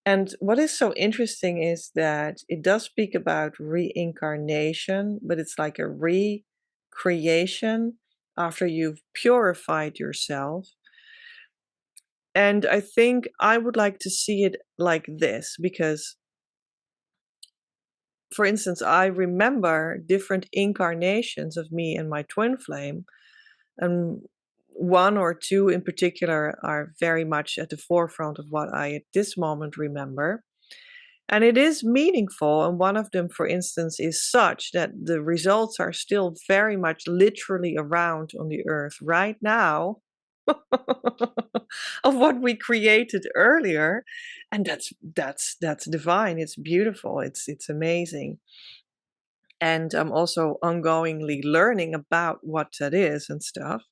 And what is so interesting is that it does speak about reincarnation, but it's like a recreation after you've purified yourself. And I think I would like to see it like this because, for instance, I remember different incarnations of me and my twin flame, and one or two in particular are very much at the forefront of what I at this moment remember. And it is meaningful. And one of them, for instance, is such that the results are still very much literally around on the earth right now of what we created earlier. And that's divine. It's beautiful. It's amazing. And I'm also ongoingly learning about what that is and stuff.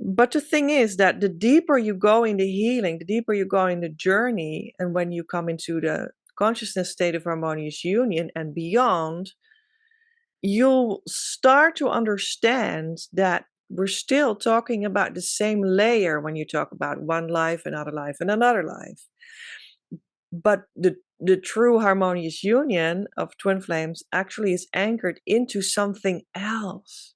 But the thing is that the deeper you go in the healing, the deeper you go in the journey, and when you come into the consciousness state of harmonious union and beyond, you'll start to understand that we're still talking about the same layer when you talk about one life, another life, and another life. But the true harmonious union of twin flames actually is anchored into something else.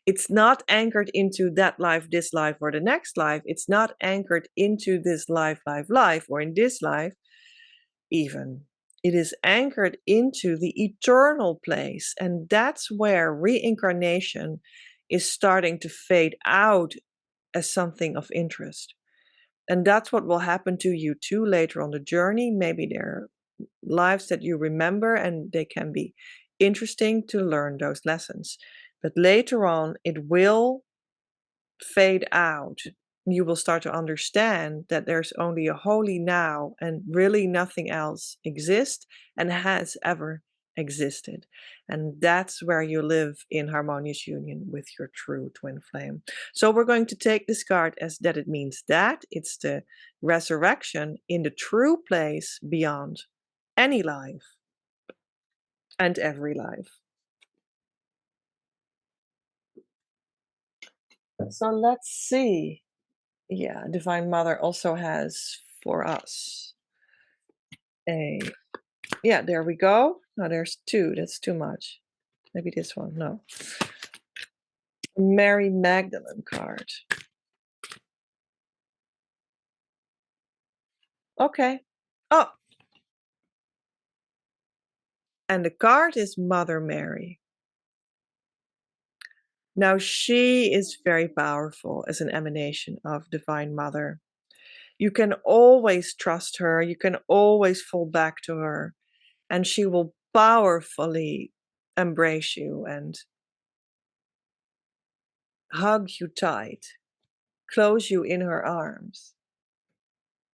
It's not anchored into that life, this life, or the next life. It's not anchored into this life, or in this life, even. It is anchored into the eternal place. And that's where reincarnation is starting to fade out as something of interest. And that's what will happen to you too later on the journey. Maybe there are lives that you remember and they can be interesting to learn those lessons. But later on, it will fade out. You will start to understand that there's only a holy now and really nothing else exists and has ever existed. And that's where you live in harmonious union with your true twin flame. So we're going to take this card as that it means that it's the resurrection in the true place beyond any life and every life. So let's see. Yeah, Divine Mother also has for us a, yeah, there we go. No, there's two. That's too much. Maybe this one. No. Mary Magdalene card. Okay. Oh, and the card is Mother Mary. Now, she is very powerful as an emanation of Divine Mother. You can always trust her. You can always fall back to her. And she will powerfully embrace you and hug you tight, close you in her arms.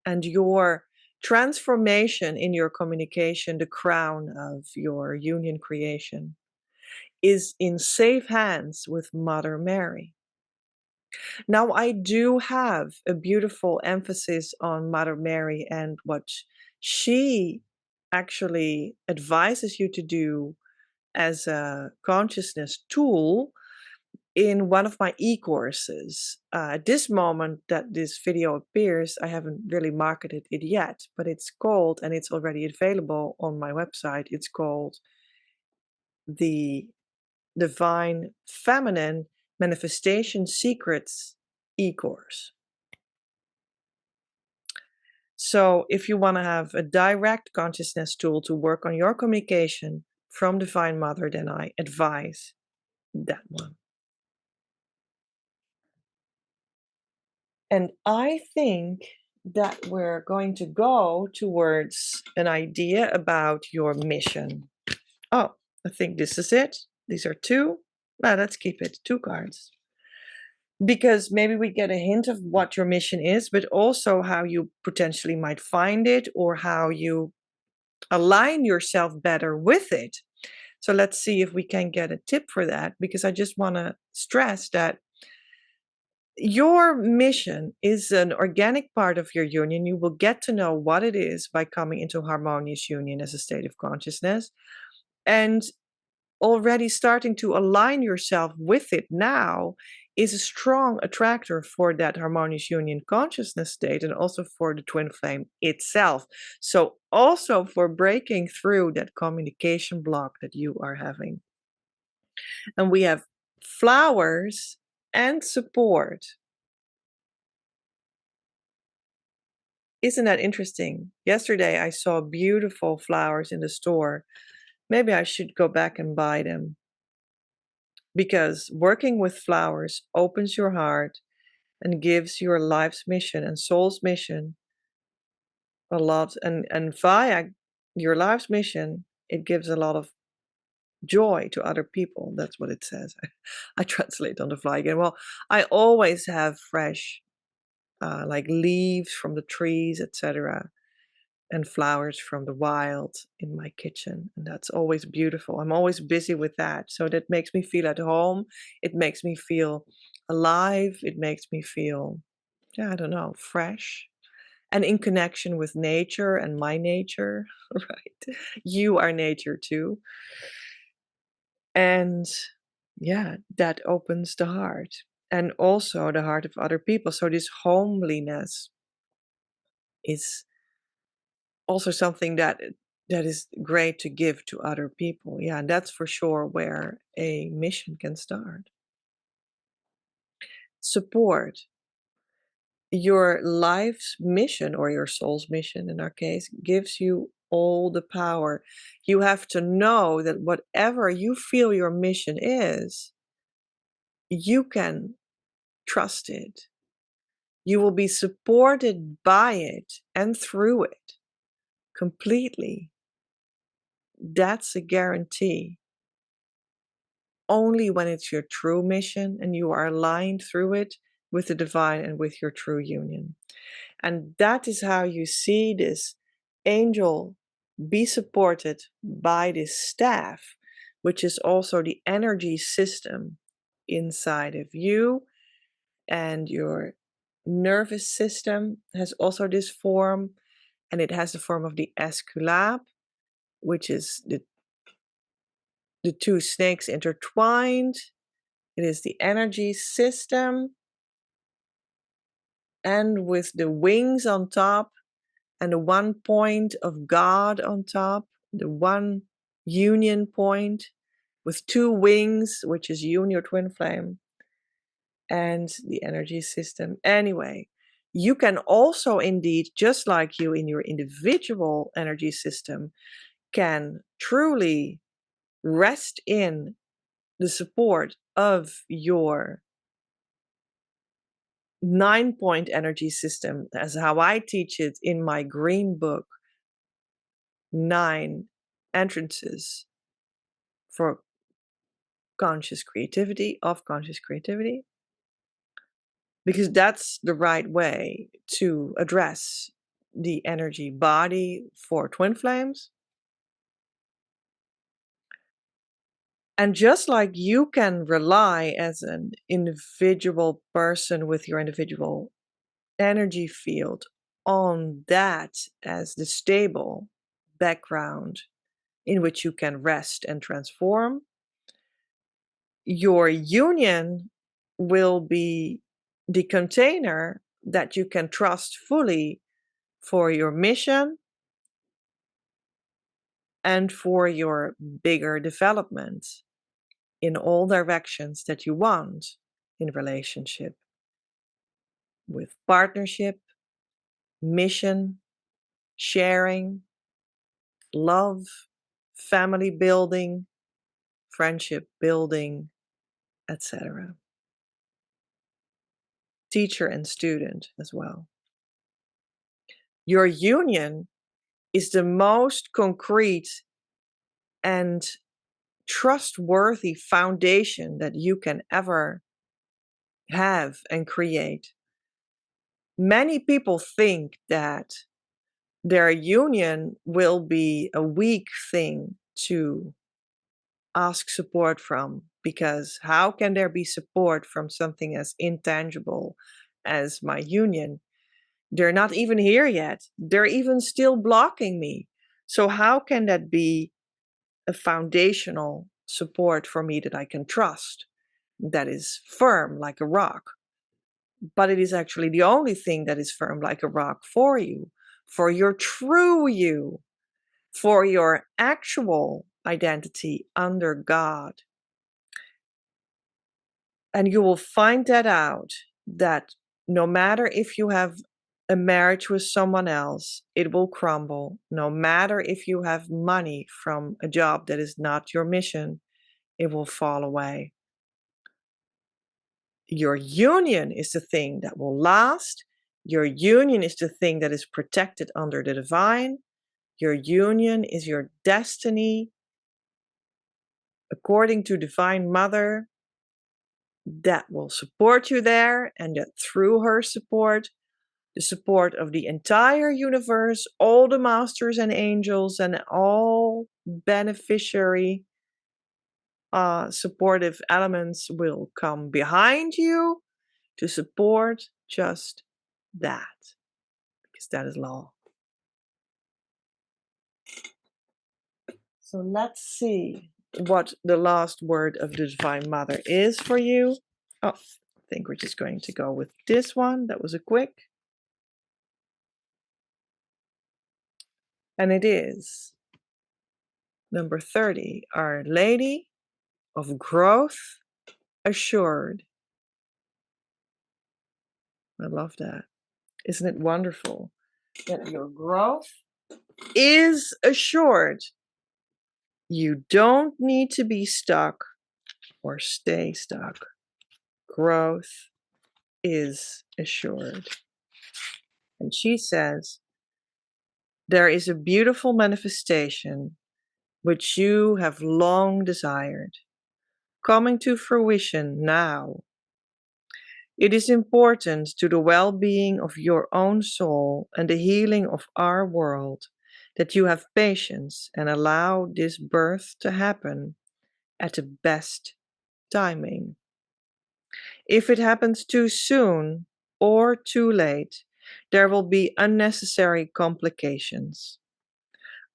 And your transformation in your communication, the crown of your union creation, is in safe hands with Mother Mary. Now, I do have a beautiful emphasis on Mother Mary and what she actually advises you to do as a consciousness tool in one of my e-courses. At this moment that this video appears, I haven't really marketed it yet, but it's called, and it's already available on my website, it's called the Divine Feminine Manifestation Secrets e-course. So if you want to have a direct consciousness tool to work on your communication from Divine Mother, then I advise that one. And I think that we're going to go towards an idea about your mission. Oh, I think this is it. These are two. Now let's keep it. Two cards. Because maybe we get a hint of what your mission is, but also how you potentially might find it or how you align yourself better with it. So let's see if we can get a tip for that, because I just want to stress that your mission is an organic part of your union. You will get to know what it is by coming into harmonious union as a state of consciousness. And already starting to align yourself with it now is a strong attractor for that harmonious union consciousness state and also for the twin flame itself. So also for breaking through that communication block that you are having. And we have flowers and support. Isn't that interesting? Yesterday I saw beautiful flowers in the store. Maybe I should go back and buy them. Because working with flowers opens your heart and gives your life's mission and soul's mission a lot. And via your life's mission, it gives a lot of joy to other people. That's what it says. I translate on the fly again. Well, I always have fresh, like leaves from the trees, etc., and flowers from the wild in my kitchen. And that's always beautiful. I'm always busy with that. So that makes me feel at home. It makes me feel alive. It makes me feel, yeah, I don't know, fresh and in connection with nature and my nature, right? You are nature too. And yeah, that opens the heart and also the heart of other people. So this homeliness is also something that is great to give to other people. Yeah, and that's for sure where a mission can start. Support your life's mission or your soul's mission in our case gives you all the power. You have to know that whatever you feel your mission is, you can trust it. You will be supported by it and through it completely. That's a guarantee. Only when it's your true mission and you are aligned through it with the divine and with your true union. And that is how you see this angel be supported by this staff, which is also the energy system inside of you. And your nervous system has also this form, and it has the form of the esculape, which is the two snakes intertwined. It is the energy system, and with the wings on top and the one point of God on top, the one union point with two wings, which is you and your twin flame, and the energy system. Anyway, you can also indeed, just like you in your individual energy system, can truly rest in the support of your 9-point energy system, as how I teach it in my green book, 9 entrances for conscious creativity, of conscious creativity, because that's the right way to address the energy body for twin flames. And just like you can rely as an individual person with your individual energy field on that as the stable background in which you can rest and transform, your union will be the container that you can trust fully for your mission and for your bigger development in all directions that you want in relationship with partnership, mission, sharing, love, family building, friendship building, etc. Teacher and student as well. Your union is the most concrete and trustworthy foundation that you can ever have and create. Many people think that their union will be a weak thing to ask support from, because how can there be support from something as intangible as my union? They're not even here yet. They're even still blocking me. So how can that be a foundational support for me that I can trust, that is firm like a rock? But it is actually the only thing that is firm like a rock for you, for your true you, for your actual identity under God. And you will find that out, that no matter if you have a marriage with someone else, it will crumble. No matter if you have money from a job that is not your mission, it will fall away. Your union is the thing that will last. Your union is the thing that is protected under the divine. Your union is your destiny according to Divine Mother that will support you there, and that through her support, the support of the entire universe, all the masters and angels, and all beneficiary supportive elements will come behind you to support just that, because that is law. So let's see what the last word of the Divine Mother is for you. Oh, I think we're just going to go with this one. That was a quick. And it is number 30, Our Lady of Growth Assured. I love that. Isn't it wonderful that your growth is assured? You don't need to be stuck or stay stuck. Growth is assured. And she says, there is a beautiful manifestation which you have long desired, coming to fruition now. It is important to the well-being of your own soul and the healing of our world that you have patience and allow this birth to happen at the best timing. If it happens too soon or too late, there will be unnecessary complications.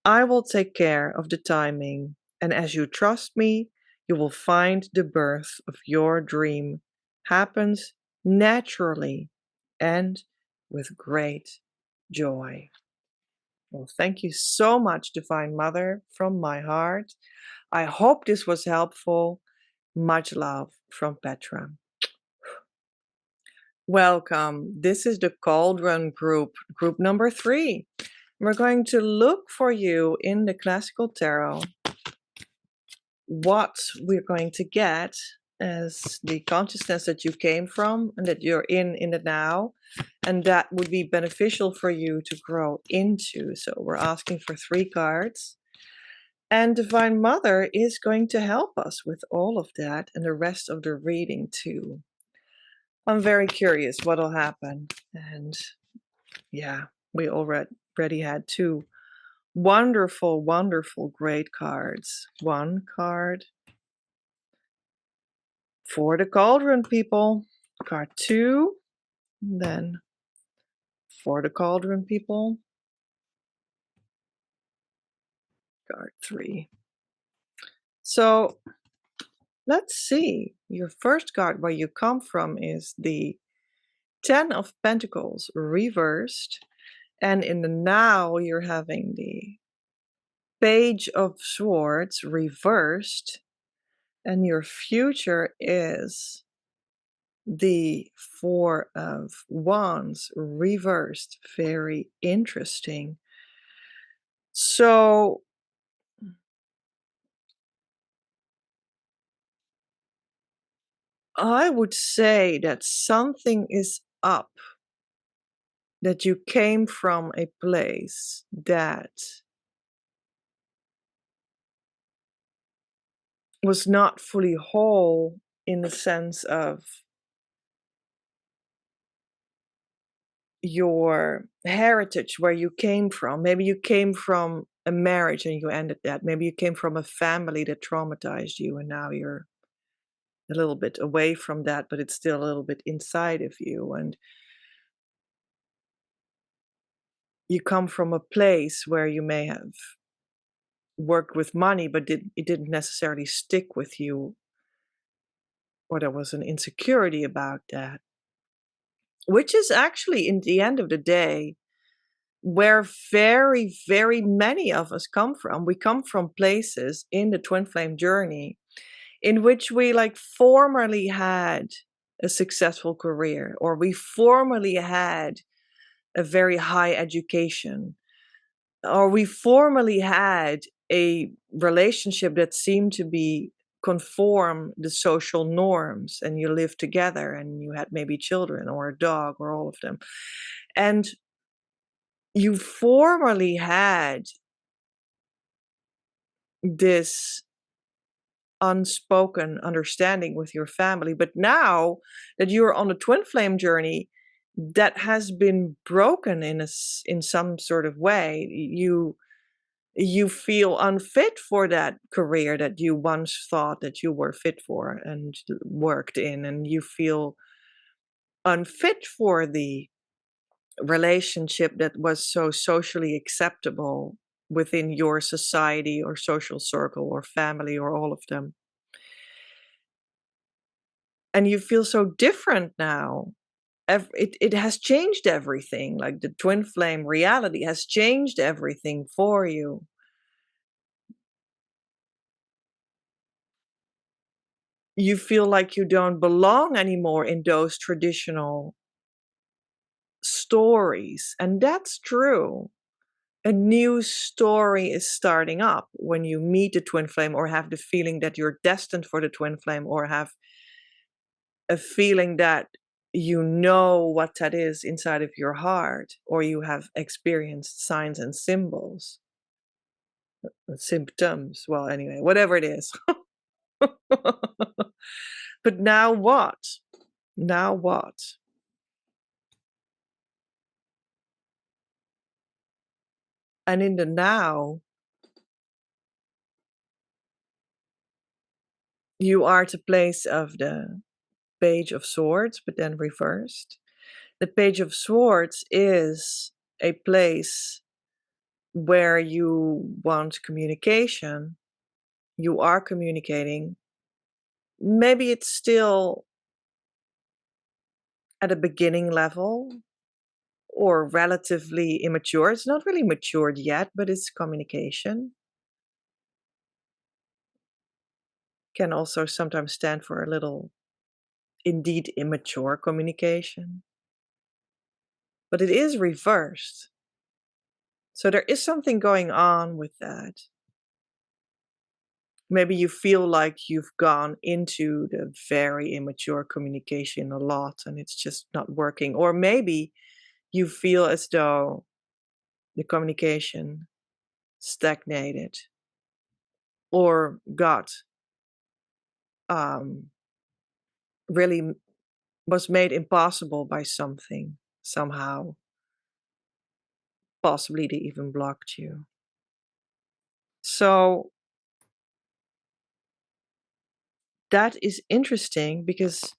I will take care of the timing, and as you trust me, you will find the birth of your dream happens naturally and with great joy. Well, thank you so much, Divine Mother, from my heart. I hope this was helpful. Much love from Petra. Welcome. This is the Cauldron group, group number 3. We're going to look for you in the classical tarot what we're going to get as the consciousness that you came from and that you're in the now, and that would be beneficial for you to grow into. So we're asking for 3 cards, and Divine Mother is going to help us with all of that and the rest of the reading too. I'm very curious what'll happen. And yeah, we already had 2 wonderful, wonderful, great cards. 1 card for the Cauldron people, card 2, then for the Cauldron people, card 3. So let's see. Your first card where you come from is the 10 of Pentacles reversed, and in the now you're having the Page of Swords reversed, and your future is the 4 of Wands reversed. Very interesting. So I would say that something is up, that you came from a place that was not fully whole in the sense of your heritage, where you came from. Maybe you came from a marriage and you ended that. Maybe you came from a family that traumatized you and now you're a little bit away from that, but it's still a little bit inside of you. And you come from a place where you may have worked with money, but it didn't necessarily stick with you, or there was an insecurity about that, which is actually, in the end of the day, where very, very many of us come from. We come from places in the twin flame journey in which we like formerly had a successful career, or we formerly had a very high education, or we formerly had a relationship that seemed to be conform the social norms, and you lived together and you had maybe children or a dog or all of them, and you formerly had this unspoken understanding with your family. But now that you're on the twin flame journey, that has been broken in some sort of way. You feel unfit for that career that you once thought that you were fit for and worked in, and you feel unfit for the relationship that was so socially acceptable within your society or social circle or family or all of them. And you feel so different now. It has changed everything. Like the twin flame reality has changed everything for you. You feel like you don't belong anymore in those traditional stories. And that's true. A new story is starting up when you meet the twin flame or have the feeling that you're destined for the twin flame or have a feeling that you know what that is inside of your heart or you have experienced signs and symbols, symptoms. Well, anyway, whatever it is. But now what? Now what? And in the now, you are at the place of the Page of Swords, but then reversed. The Page of Swords is a place where you want communication. You are communicating. Maybe it's still at a beginning level or relatively immature. It's not really matured yet, but it's communication. Can also sometimes stand for a little, indeed, immature communication. But it is reversed. So there is something going on with that. Maybe you feel like you've gone into the very immature communication a lot and it's just not working. Or maybe you feel as though the communication stagnated or got um, really was made impossible by something somehow. Possibly they even blocked you. So that is interesting because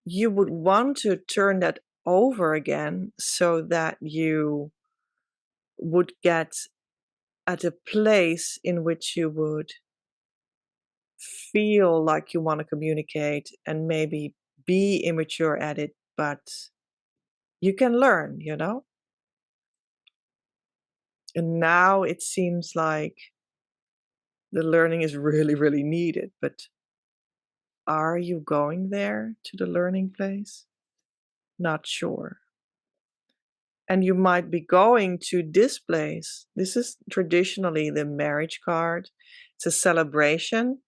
you would want to turn that over again so that you would get at a place in which you would feel like you want to communicate and maybe be immature at it, but you can learn, you know? And now it seems like the learning is really, really needed. But are you going there to the learning place? Not sure. And you might be going to this place. This is traditionally the marriage card. It's a celebration,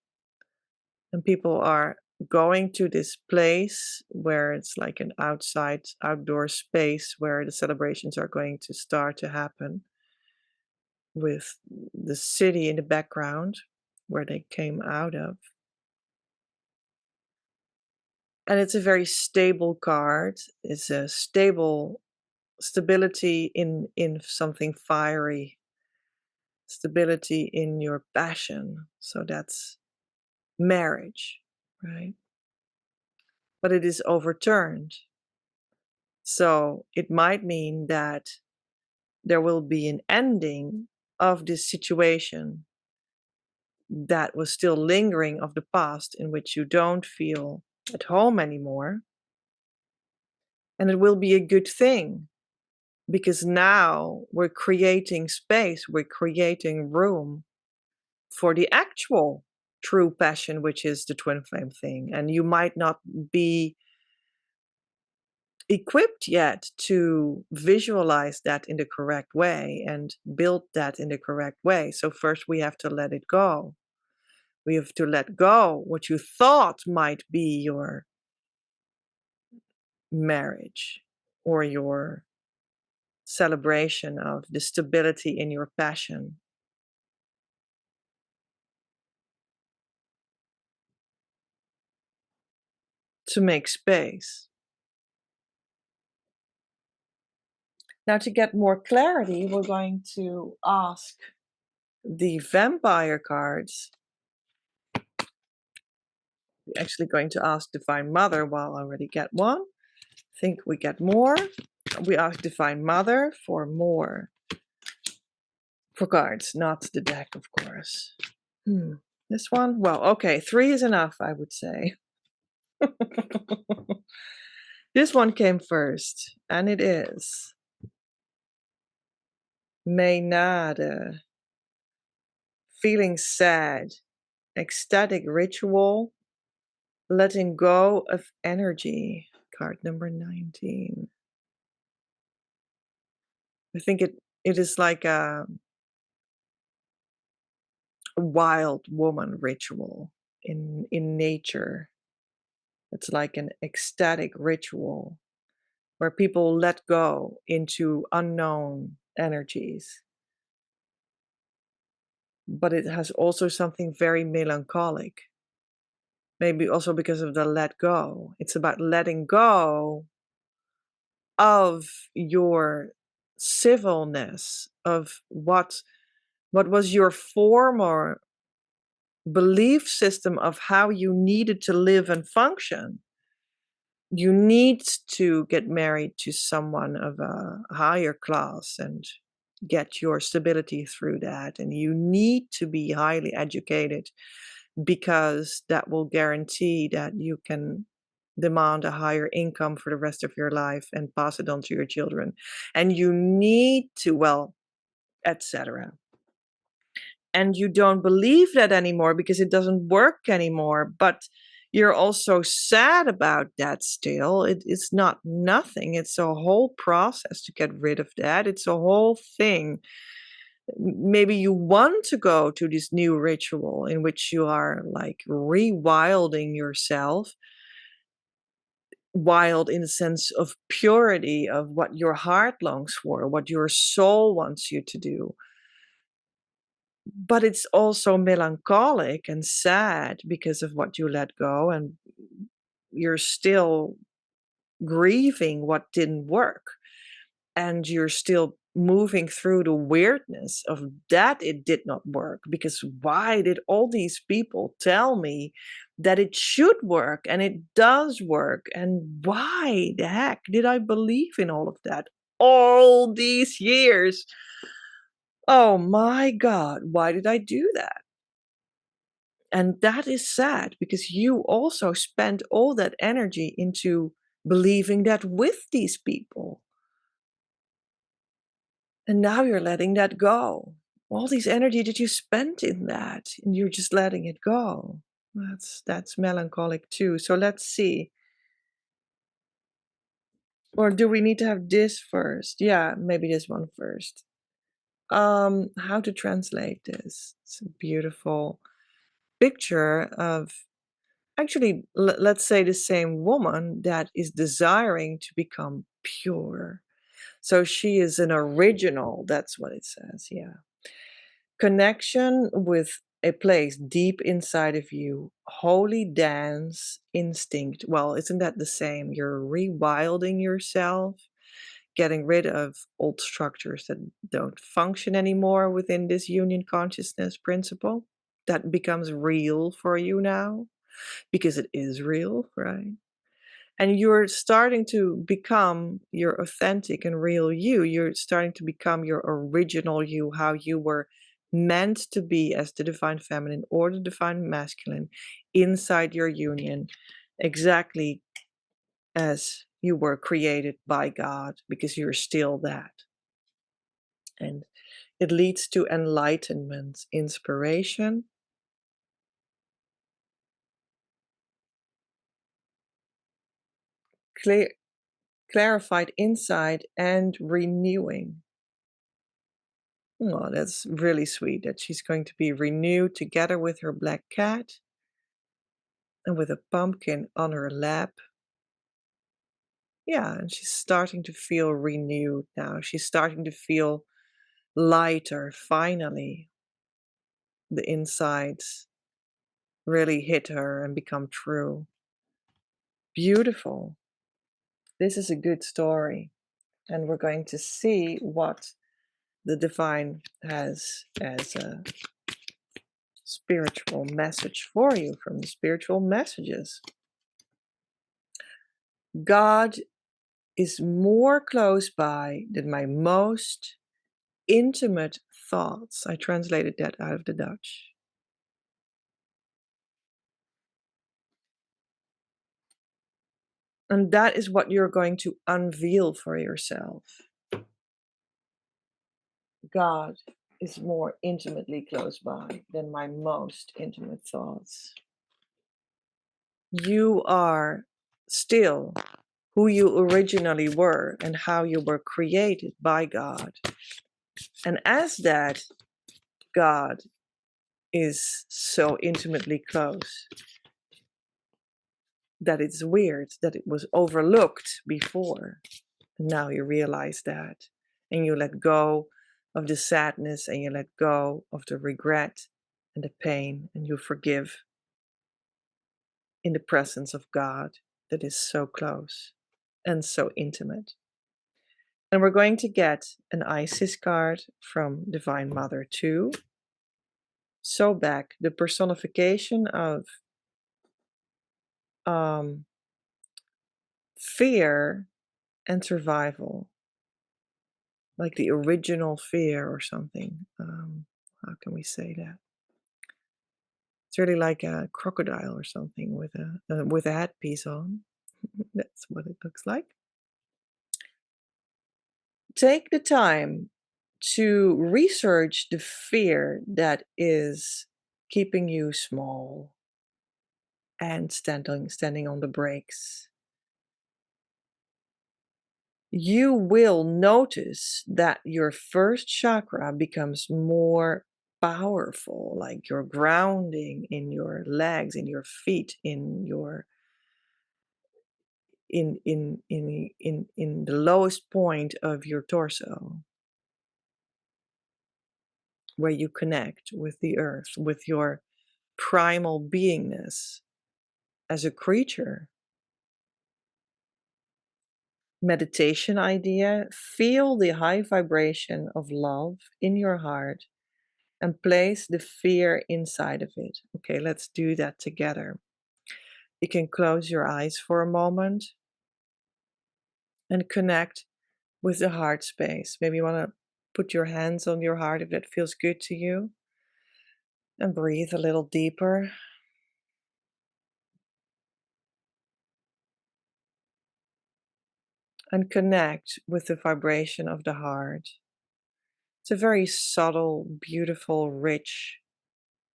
and people are going to this place where it's like an outdoor space where the celebrations are going to start to happen with the city in the background where they came out of. And it's a very stable card. It's a stability in something fiery, stability in your passion. So that's marriage, right? But it is overturned. So it might mean that there will be an ending of this situation that was still lingering of the past in which you don't feel at home anymore. And it will be a good thing because now we're creating space, we're creating room for the actual true passion, which is the twin flame thing. And you might not be equipped yet to visualize that in the correct way and build that in the correct way. So first we have to let it go. We have to let go what you thought might be your marriage or your celebration of the stability in your passion. to make space. Now, to get more clarity, we're going to ask the vampire cards. We're actually going to ask Divine Mother. Well, I already get one. I think we get more. We ask Divine Mother for more. For cards, not the deck, of course. This one? Well, okay, 3 is enough, I would say. This one came first, and it is Maynade. Feeling sad, ecstatic ritual, letting go of energy. Card number 19. I think it is like a wild woman ritual in nature. It's like an ecstatic ritual where people let go into unknown energies. But it has also something very melancholic. Maybe also because of the let go. It's about letting go of your civilness, of what was your former belief system of how you needed to live and function. You need to get married to someone of a higher class and get your stability through that. And you need to be highly educated because that will guarantee that you can demand a higher income for the rest of your life and pass it on to your children. And you need to, well, etc. And you don't believe that anymore because it doesn't work anymore. But you're also sad about that still. It's not nothing. It's a whole process to get rid of that. It's a whole thing. Maybe you want to go to this new ritual in which you are like rewilding yourself, wild in the sense of purity of what your heart longs for, what your soul wants you to do. But it's also melancholic and sad because of what you let go, and you're still grieving what didn't work, and you're still moving through the weirdness of that it did not work. Because why did all these people tell me that it should work and it does work? And why the heck did I believe in all of that all these years? Oh my God, why did I do that? And that is sad because you also spent all that energy into believing that with these people. And now you're letting that go. All this energy that you spent in that, and you're just letting it go. That's melancholic too. So let's see. Or do we need to have this first? Yeah, maybe this one first. How to translate this? It's a beautiful picture of actually, let's say the same woman that is desiring to become pure. So she is an original, that's what it says, yeah. Connection with a place deep inside of you, holy dance, instinct. Well, isn't that the same? You're rewilding yourself, getting rid of old structures that don't function anymore within this union consciousness principle. That becomes real for you now because it is real, right? And you're starting to become your authentic and real you. You're starting to become your original you, how you were meant to be as the divine feminine or the divine masculine inside your union, exactly as you were created by God, because you're still that. And it leads to enlightenment, inspiration, clear, clarified insight, and renewing. Oh, that's really sweet that she's going to be renewed together with her black cat and with a pumpkin on her lap. Yeah, and she's starting to feel renewed now. She's starting to feel lighter, finally. The insides really hit her and become true. Beautiful. This is a good story. And we're going to see what the divine has as a spiritual message for you from the spiritual messages. God is more close by than my most intimate thoughts. I translated that out of the Dutch. And that is what you're going to unveil for yourself. God is more intimately close by than my most intimate thoughts. You are still who you originally were and how you were created by God. And as that, God is so intimately close that it's weird that it was overlooked before. And now you realize that. And you let go of the sadness and you let go of the regret and the pain and you forgive in the presence of God that is so close and so intimate. And we're going to get an Isis card from Divine Mother too. Sobek, the personification of fear and survival, like the original fear or something. How can we say that? It's really like a crocodile or something with a headpiece on. That's what it looks like. Take the time to research the fear that is keeping you small and standing on the brakes. You will notice that your first chakra becomes more powerful, like you're grounding in your legs, in your feet, in your in the lowest point of your torso, where you connect with the earth, with your primal beingness as a creature. Meditation idea, feel the high vibration of love in your heart and place the fear inside of it. Okay, let's do that together. You can close your eyes for a moment and connect with the heart space. Maybe you want to put your hands on your heart if that feels good to you. And breathe a little deeper. And connect with the vibration of the heart. It's a very subtle, beautiful, rich,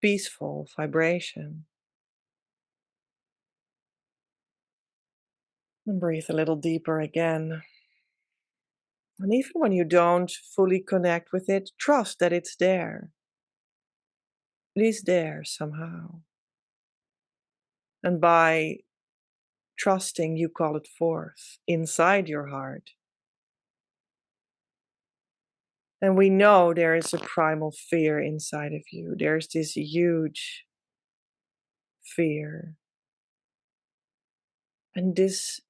peaceful vibration. And breathe a little deeper again. And even when you don't fully connect with it, trust that it's there. It is there somehow. And by trusting, you call it forth inside your heart. And we know there is a primal fear inside of you. There's this huge fear. And this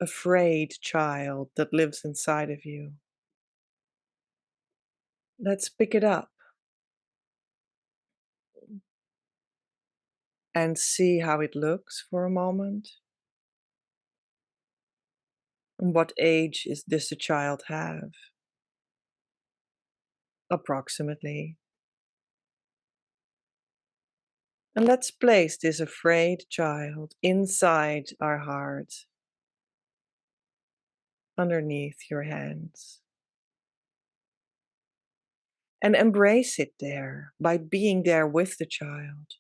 afraid child that lives inside of you. Let's pick it up and see how it looks for a moment. And what age does the child have? Approximately. And let's place this afraid child inside our heart, underneath your hands. And embrace it there by being there with the child,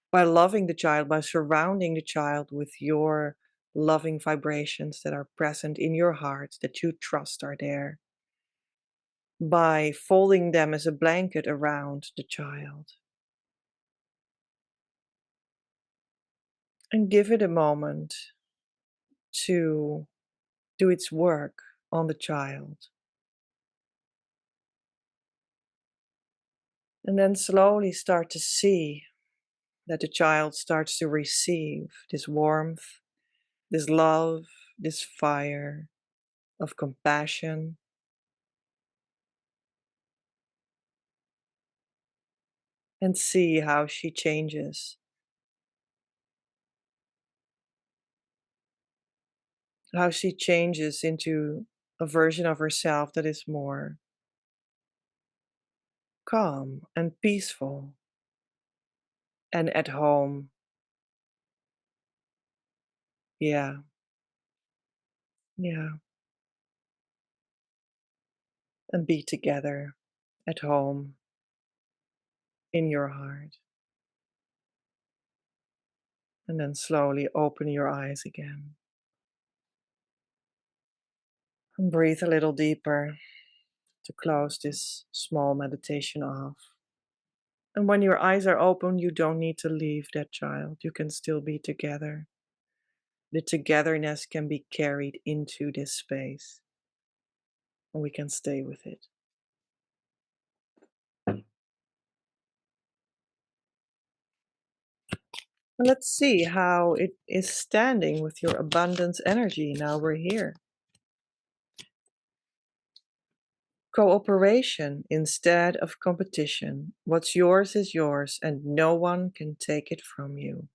by loving the child, by surrounding the child with your loving vibrations that are present in your heart, that you trust are there, by folding them as a blanket around the child. And give it a moment to do its work on the child. And then slowly start to see that the child starts to receive this warmth this love, this fire of compassion, and see how she changes, how she changes into a version of herself that is more calm and peaceful and at home. Yeah, yeah. And be together at home in your heart. And then slowly open your eyes again. And breathe a little deeper to close this small meditation off. And when your eyes are open, you don't need to leave that child. You can still be together. The togetherness can be carried into this space, and we can stay with it. And let's see how it is standing with your abundance energy. Now we're here. Cooperation instead of competition. What's yours is yours, and no one can take it from you.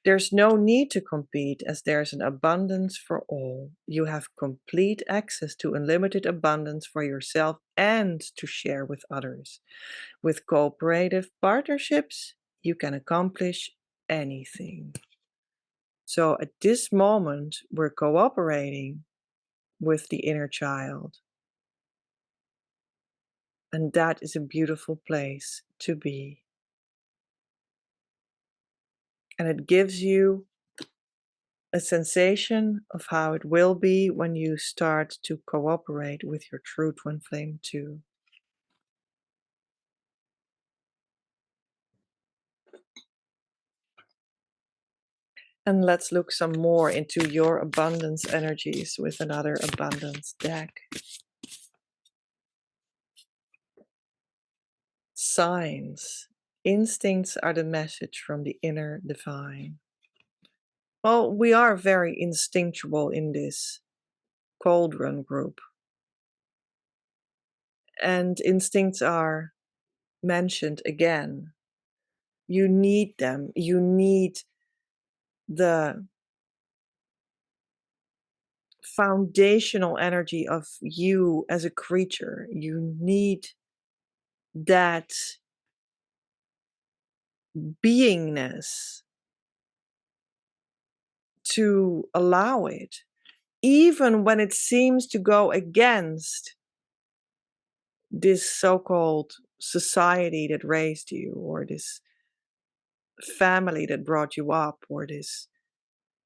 There's no need to compete as there's an abundance for all. You have complete access to unlimited abundance for yourself and to share with others. With cooperative partnerships, you can accomplish anything. So at this moment, we're cooperating with the inner child. And that is a beautiful place to be. And it gives you a sensation of how it will be when you start to cooperate with your true twin flame too. And let's look some more into your abundance energies with another abundance deck. Signs. Instincts are the message from the inner divine. Well, we are very instinctual in this Cauldron group. And instincts are mentioned again. You need them. You need the foundational energy of you as a creature. You need that beingness to allow it, even when it seems to go against this so called society that raised you, or this family that brought you up, or this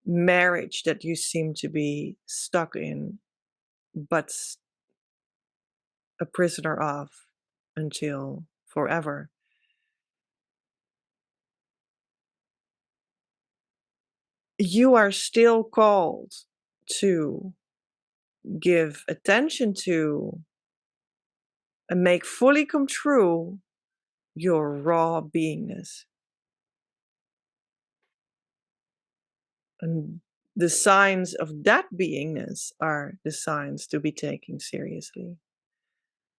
marriage that you seem to be stuck in, but a prisoner of until forever. You are still called to give attention to and make fully come true your raw beingness. And the signs of that beingness are the signs to be taken seriously.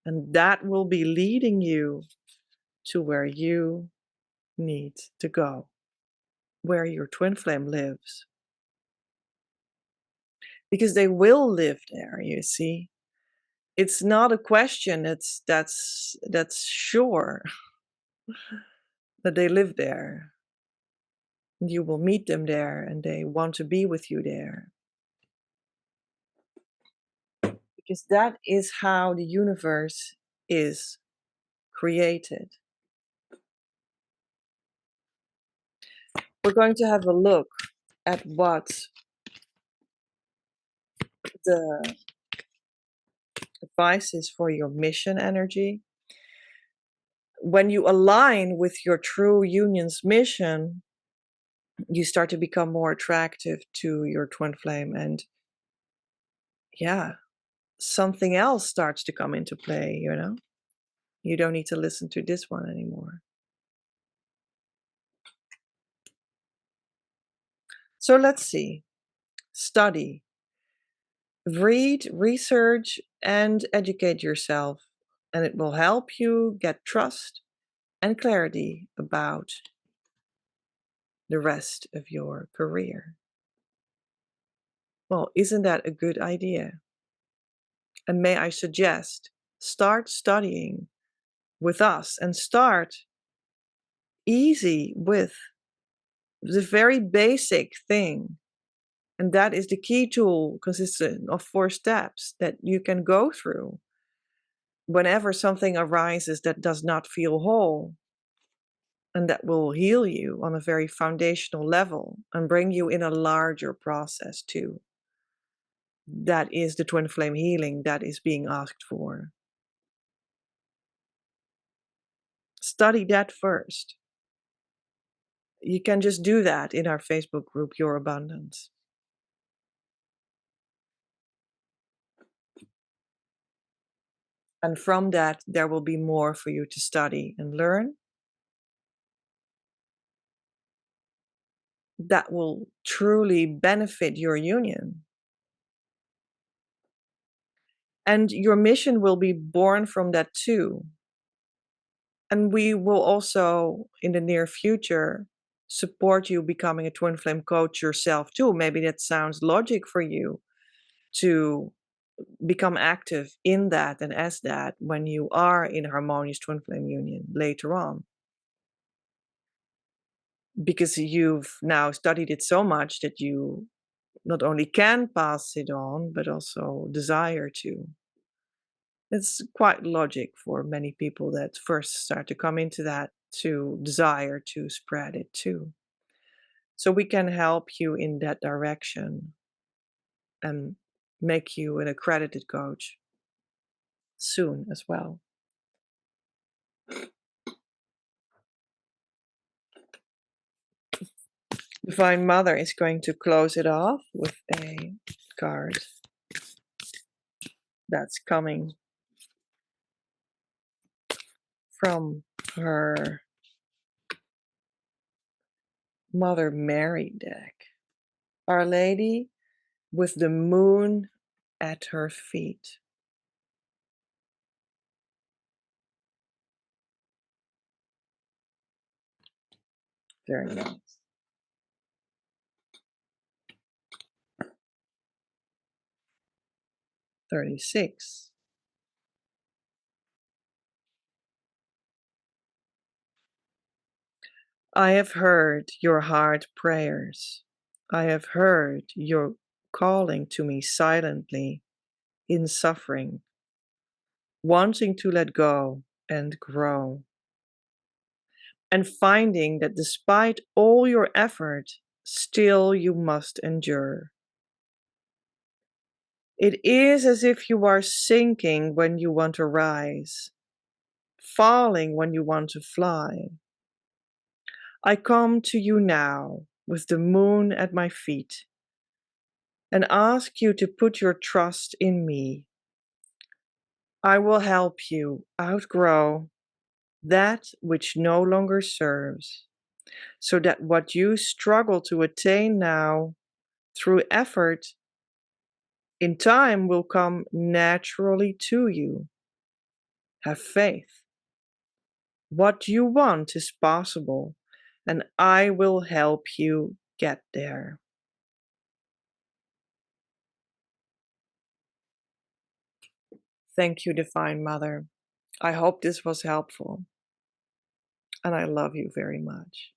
And that will be leading you to where you need to go, where your twin flame lives. Because they will live there, you see. It's not a question that's sure that they live there. You will meet them there and they want to be with you there. Because that is how the universe is created. We're going to have a look at what the advice is for your mission energy. When you align with your true union's mission, you start to become more attractive to your twin flame. And yeah, something else starts to come into play, you know? You don't need to listen to this one anymore. So let's see. Study, read, research, and educate yourself, and it will help you get trust and clarity about the rest of your career. Well, isn't that a good idea? And may I suggest, start studying with us and start easy with the very basic thing. And that is the key tool consisting of 4 steps that you can go through whenever something arises that does not feel whole, and that will heal you on a very foundational level and bring you in a larger process too. That is the twin flame healing that is being asked for. Study that first. You can just do that in our Facebook group, Your Abundance. And from that, there will be more for you to study and learn that will truly benefit your union. And your mission will be born from that too. And we will also, in the near future, support you becoming a twin flame coach yourself too. Maybe that sounds logic for you to become active in that and as that when you are in a harmonious twin flame union later on. Because you've now studied it so much that you not only can pass it on, but also desire to. It's quite logic for many people that first start to come into that to desire to spread it too. So we can help you in that direction and make you an accredited coach soon as well. Divine Mother is going to close it off with a card that's coming from her Mother Mary deck. Our Lady with the moon at her feet. Very nice. 36. I have heard your heart prayers. I have heard your calling to me silently in suffering, wanting to let go and grow, and finding that despite all your effort, still you must endure. It is as if you are sinking when you want to rise, falling when you want to fly. I come to you now with the moon at my feet and ask you to put your trust in me. I will help you outgrow that which no longer serves, so that what you struggle to attain now through effort in time will come naturally to you. Have faith. What you want is possible, and I will help you get there. Thank you, Divine Mother. I hope this was helpful, and I love you very much.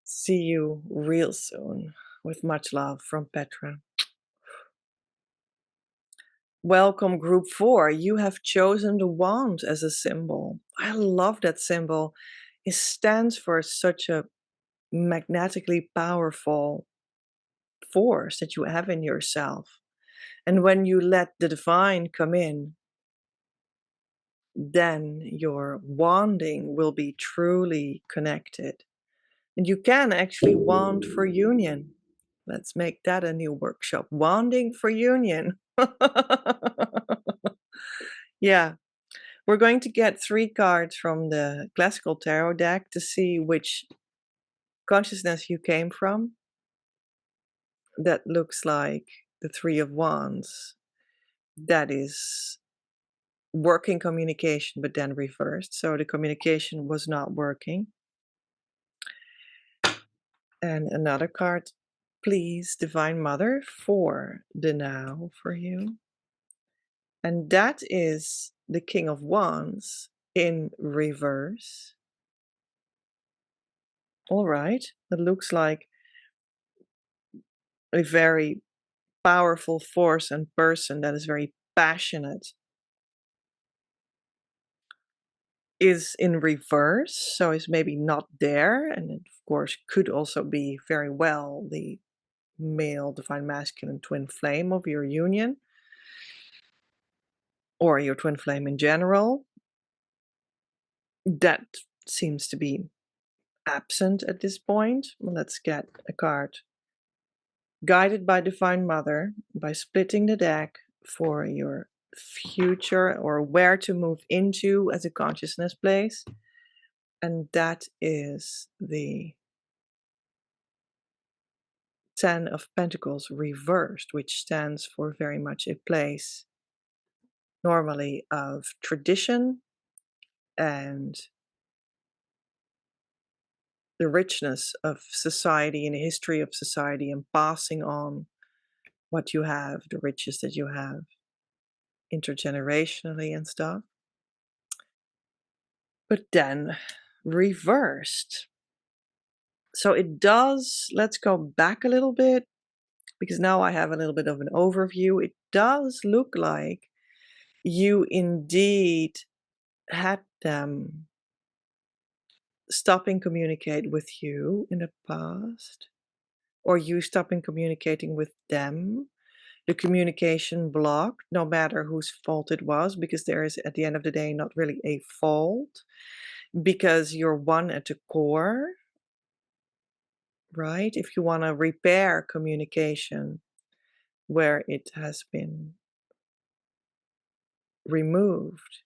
See you real soon. With much love from Petra. Welcome, Group 4. You have chosen the wand as a symbol. I love that symbol. It stands for such a magnetically powerful force that you have in yourself. And when you let the divine come in, then your wanding will be truly connected. And you can actually wand for union. Let's make that a new workshop. Wanding for union. Yeah. We're going to get 3 cards from the classical tarot deck to see which consciousness you came from, that looks like the Three of Wands. That is working communication, but then reversed. So the communication was not working. And another card, please, Divine Mother, for the now for you. And that is the King of Wands in reverse. All right, it looks like a very powerful force and person that is very passionate is in reverse, so is maybe not there, and it of course could also be very well the male divine masculine twin flame of your union or your twin flame in general. That seems to be absent at this point. Well, let's get a card. Guided by Divine Mother, by splitting the deck for your future or where to move into as a consciousness place. And that is the Ten of Pentacles reversed, which stands for very much a place normally of tradition and the richness of society and the history of society and passing on what you have, the riches that you have intergenerationally and stuff. But then reversed. So it does, let's go back a little bit because now I have a little bit of an overview. It does look like you indeed had them stopping communicate with you in the past, or you stopping communicating with them. The communication blocked, no matter whose fault it was, because there is at the end of the day not really a fault, because you're one at the core, right? If you want to repair communication where it has been removed,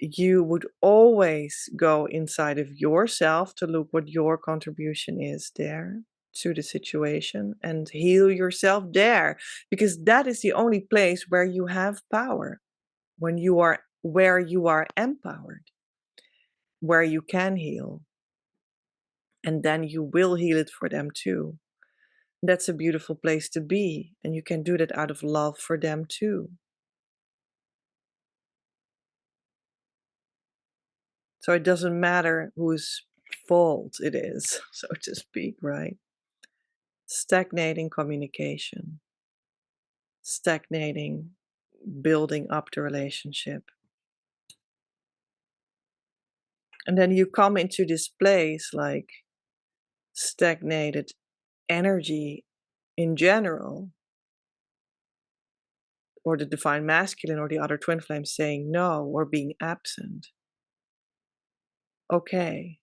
you would always go inside of yourself to look what your contribution is there to the situation and heal yourself there, because that is the only place where you have power, when you are where you are empowered, where you can heal, and then you will heal it for them too. That's a beautiful place to be, and you can do that out of love for them too. So it doesn't matter whose fault it is, so to speak, right? Stagnating communication, stagnating building up the relationship. And then you come into this place like stagnated energy in general, or the divine masculine or the other twin flame saying no or being absent. Okay,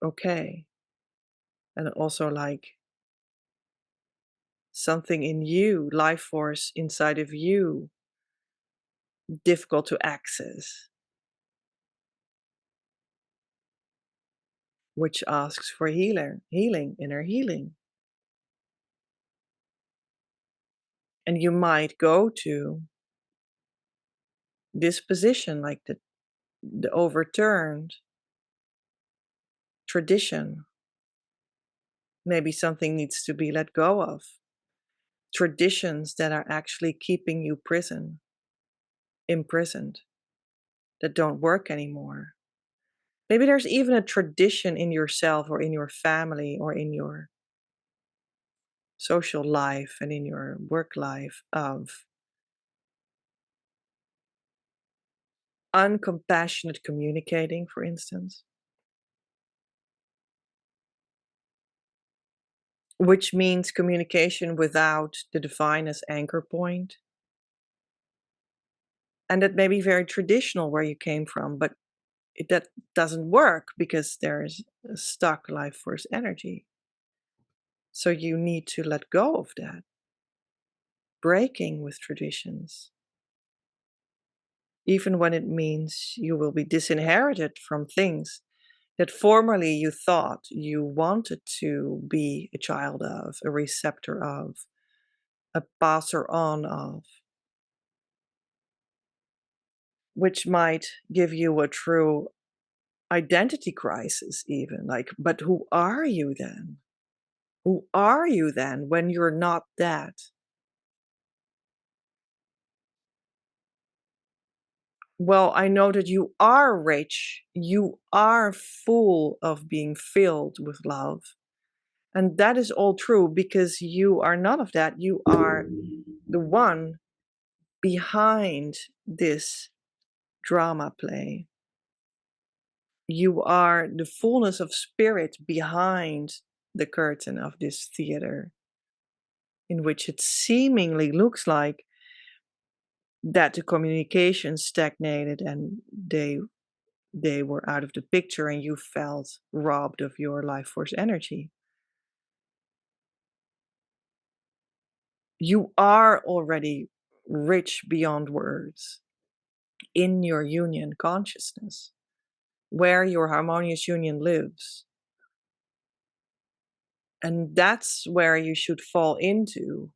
okay. And also like something in you, life force inside of you, difficult to access, which asks for healing, inner healing. And you might go to this position like the overturned tradition. Maybe something needs to be let go of. Traditions that are actually keeping you imprisoned, that don't work anymore. Maybe there's even a tradition in yourself or in your family or in your social life and in your work life of uncompassionate communicating, for instance, which means communication without the divine as anchor point. And that may be very traditional where you came from, but that doesn't work because there's a stuck life force energy. So you need to let go of that, breaking with traditions, even when it means you will be disinherited from things that formerly you thought you wanted to be a child of, a receptor of, a passer on of, which might give you a true identity crisis, even like, but who are you then? Who are you then when you're not that? Well, I know that you are rich. You are full of being filled with love. And that is all true because you are none of that. You are the one behind this drama play. You are the fullness of spirit behind the curtain of this theater, in which it seemingly looks like that the communication stagnated and they were out of the picture and you felt robbed of your life force energy. You are already rich beyond words in your union consciousness, where your harmonious union lives. And that's where you should fall into,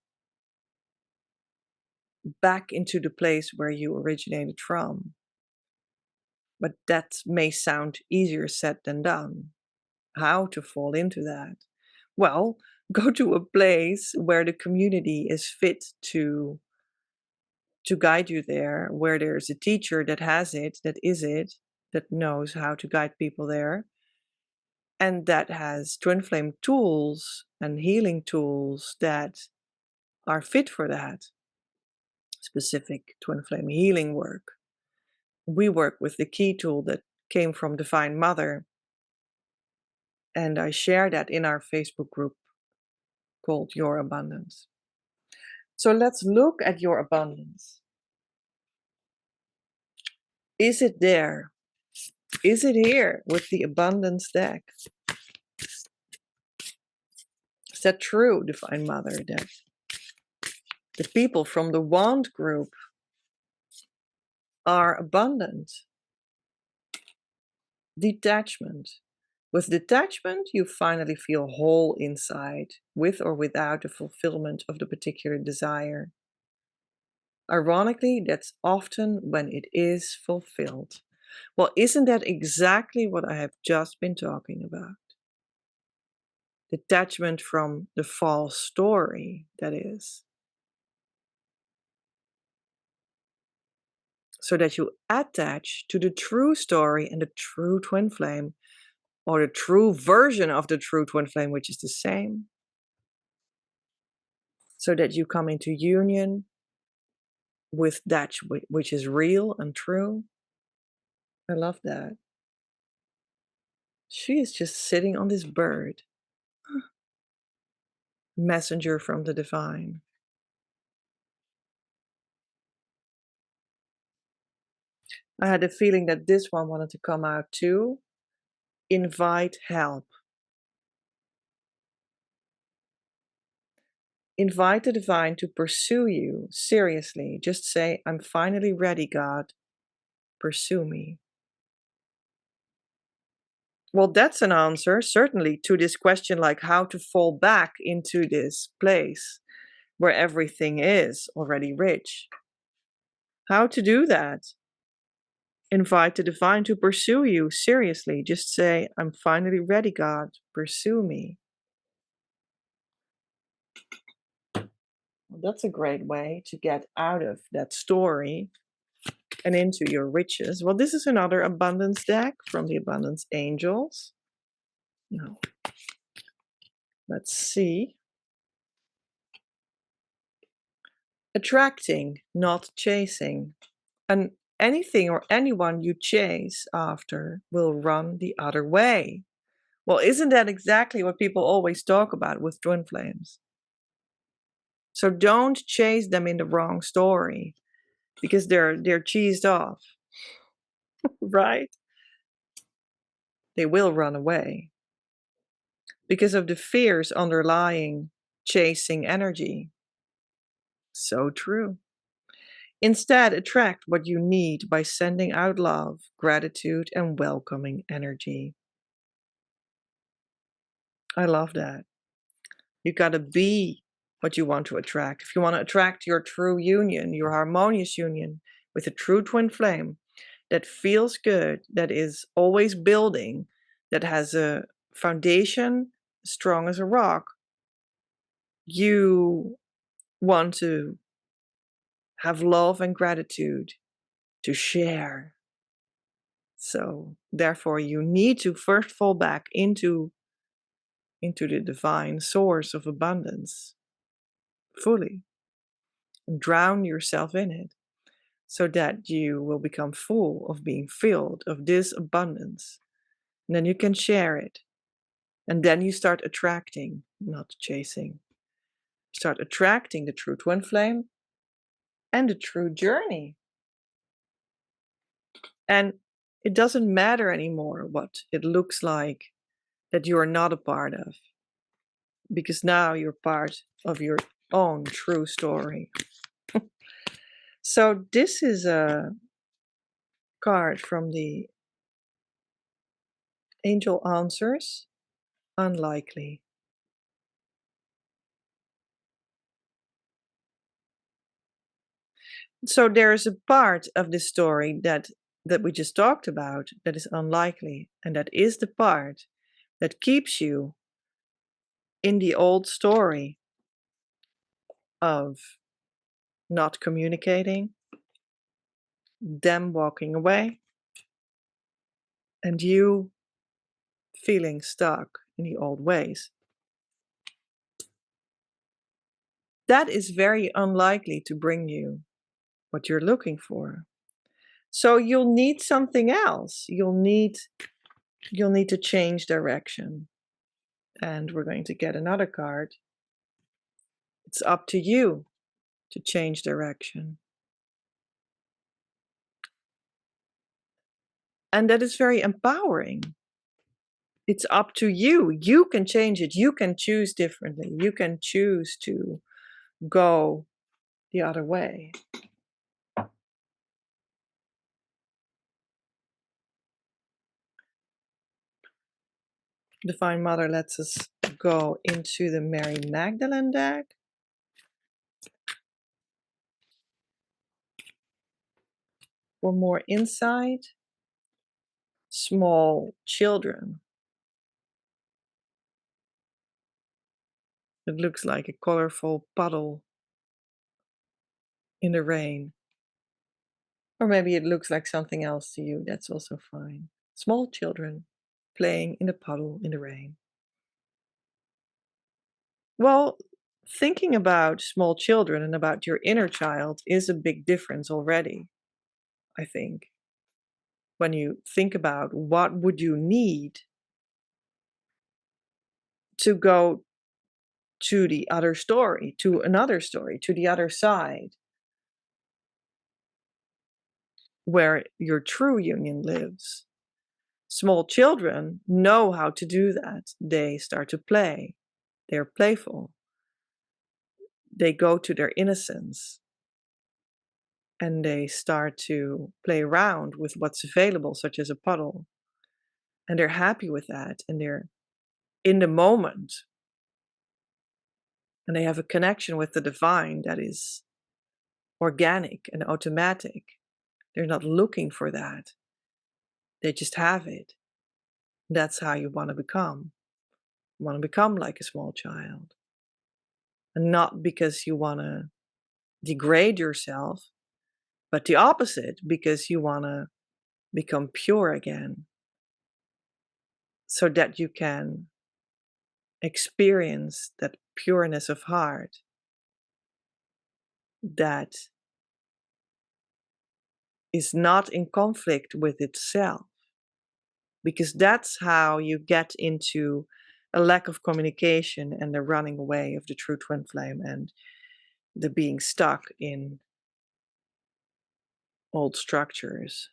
back into the place where you originated from. But that may sound easier said than done. How to fall into that? Well, go to a place where the community is fit to guide you there, where there's a teacher that has it, that is it, that knows how to guide people there, and that has twin flame tools and healing tools that are fit for that specific twin flame healing work. We work with the key tool that came from Divine Mother, and I share that in our Facebook group called Your Abundance. So let's look at your abundance. Is it there? Is it here with the abundance deck? Is that true, Divine Mother, that the people from the Wand group are abundant? Detachment. With detachment, you finally feel whole inside, with or without the fulfillment of the particular desire. Ironically, that's often when it is fulfilled. Well, isn't that exactly what I have just been talking about? Detachment from the false story, that is. So that you attach to the true story and the true twin flame, or the true version of the true twin flame, which is the same. So that you come into union with that which is real and true. I love that. She is just sitting on this bird. Messenger from the divine. I had a feeling that this one wanted to come out too. Invite help. Invite the divine to pursue you seriously. Just say, I'm finally ready, God. Pursue me. Well, that's an answer, certainly, to this question, like how to fall back into this place where everything is already rich. How to do that? Invite the divine to pursue you seriously. Just say, I'm finally ready, God. Pursue me. Well, that's a great way to get out of that story and into your riches. Well, this is another abundance deck from the Abundance Angels. Now, let's see. Attracting, not chasing. And anything or anyone you chase after will run the other way. Well, isn't that exactly what people always talk about with twin flames? So don't chase them in the wrong story because they're cheesed off, right? They will run away because of the fears underlying chasing energy. So true. Instead, attract what you need by sending out love, gratitude, and welcoming energy. I love that. You gotta be what you want to attract. If you want to attract your true union, your harmonious union with a true twin flame that feels good, that is always building, that has a foundation strong as a rock, you want to have love and gratitude to share. So therefore you need to first fall back into the divine source of abundance fully. Drown yourself in it so that you will become full of being filled of this abundance. And then you can share it. And then you start attracting, not chasing. Start attracting the true twin flame and the true journey. And it doesn't matter anymore what it looks like that you are not a part of, because now you're part of your own true story. So this is a card from the Angel Answers, Unlikely. So there's a part of the story that we just talked about that is unlikely, and that is the part that keeps you in the old story of not communicating, them walking away, and you feeling stuck in the old ways. That is very unlikely to bring you what you're looking for. So you'll need something else. You'll need to change direction. And we're going to get another card. It's up to you to change direction. And that is very empowering. It's up to you. You can change it. You can choose differently. You can choose to go the other way. Divine Mother lets us go into the Mary Magdalene deck. For more insight, small children. It looks like a colorful puddle in the rain. Or maybe it looks like something else to you. That's also fine. Small children playing in a puddle in the rain. Well, thinking about small children and about your inner child is a big difference already, I think. When you think about what would you need to go to the other story, to another story, to the other side, where your true union lives. Small children know how to do that. They start to play. They're playful. They go to their innocence and they start to play around with what's available, such as a puddle. And they're happy with that and they're in the moment. And they have a connection with the divine that is organic and automatic. They're not looking for that. They just have it. That's how you want to become. You want to become like a small child. And not because you want to degrade yourself, but the opposite, because you want to become pure again. So that you can experience that pureness of heart that is not in conflict with itself. Because that's how you get into a lack of communication and the running away of the true twin flame and the being stuck in old structures.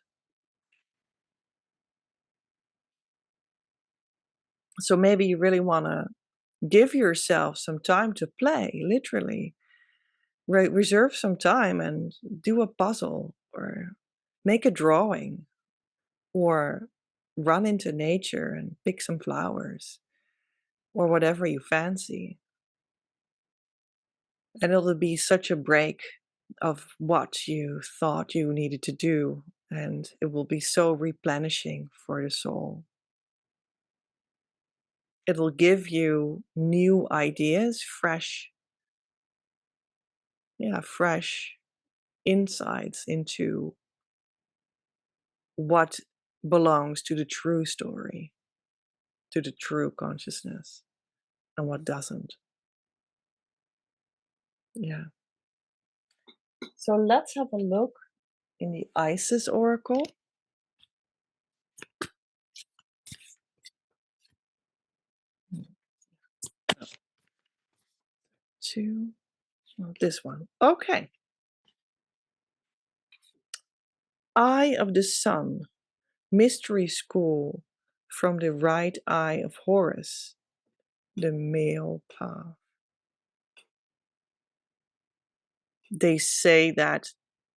So maybe you really want to give yourself some time to play, literally. Reserve some time and do a puzzle or make a drawing or run into nature and pick some flowers. or whatever you fancy. And it'll be such a break of what you thought you needed to do. And it will be so replenishing for the soul. It'll give you new ideas, fresh insights into what belongs to the true story, to the true consciousness, and what doesn't. Yeah. So let's have a look in the Isis Oracle. Two, well, this one. Okay. Eye of the Sun, Mystery School from the right eye of Horus, the male path. They say that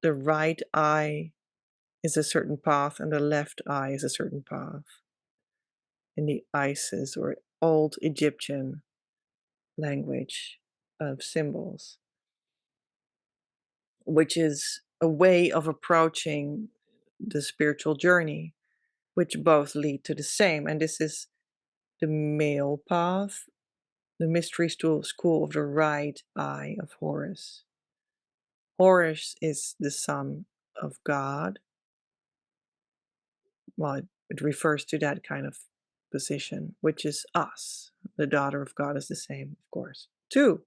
the right eye is a certain path and the left eye is a certain path in the Isis or old Egyptian language of symbols, which is a way of approaching the spiritual journey, which both lead to the same. And this is the male path, the mystery school of the right eye of Horus. Horus is the son of God. Well, it refers to that kind of position, which is us. The daughter of God is the same, of course. 2,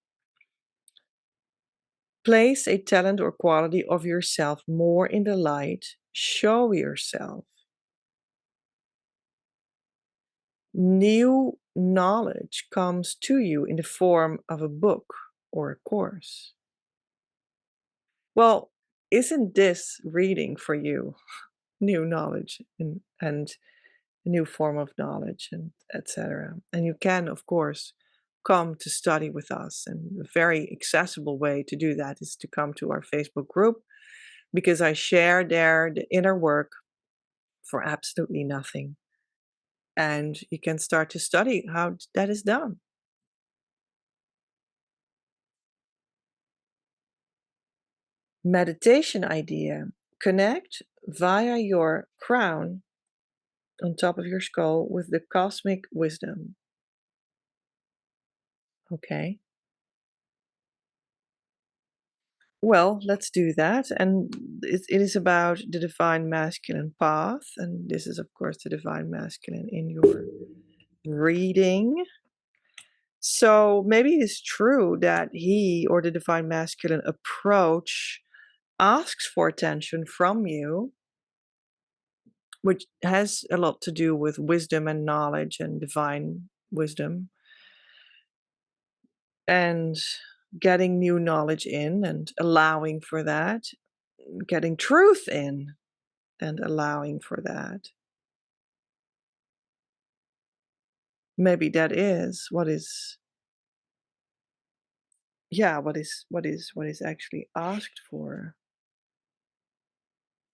place a talent or quality of yourself more in the light. Show yourself. New knowledge comes to you in the form of a book or a course. Well, isn't this reading for you new knowledge and a new form of knowledge and etc. And you can, of course, come to study with us. And a very accessible way to do that is to come to our Facebook group, because I share there the inner work for absolutely nothing. And you can start to study how that is done. Meditation idea. Connect via your crown on top of your skull with the cosmic wisdom. Okay. Well, let's do that. And it is about the divine masculine path. And this is, of course, the divine masculine in your reading. So maybe it is true that he or the divine masculine approach asks for attention from you, which has a lot to do with wisdom and knowledge and divine wisdom and getting new knowledge in and allowing for that, getting truth in and allowing for that. Maybe that is what is actually asked for.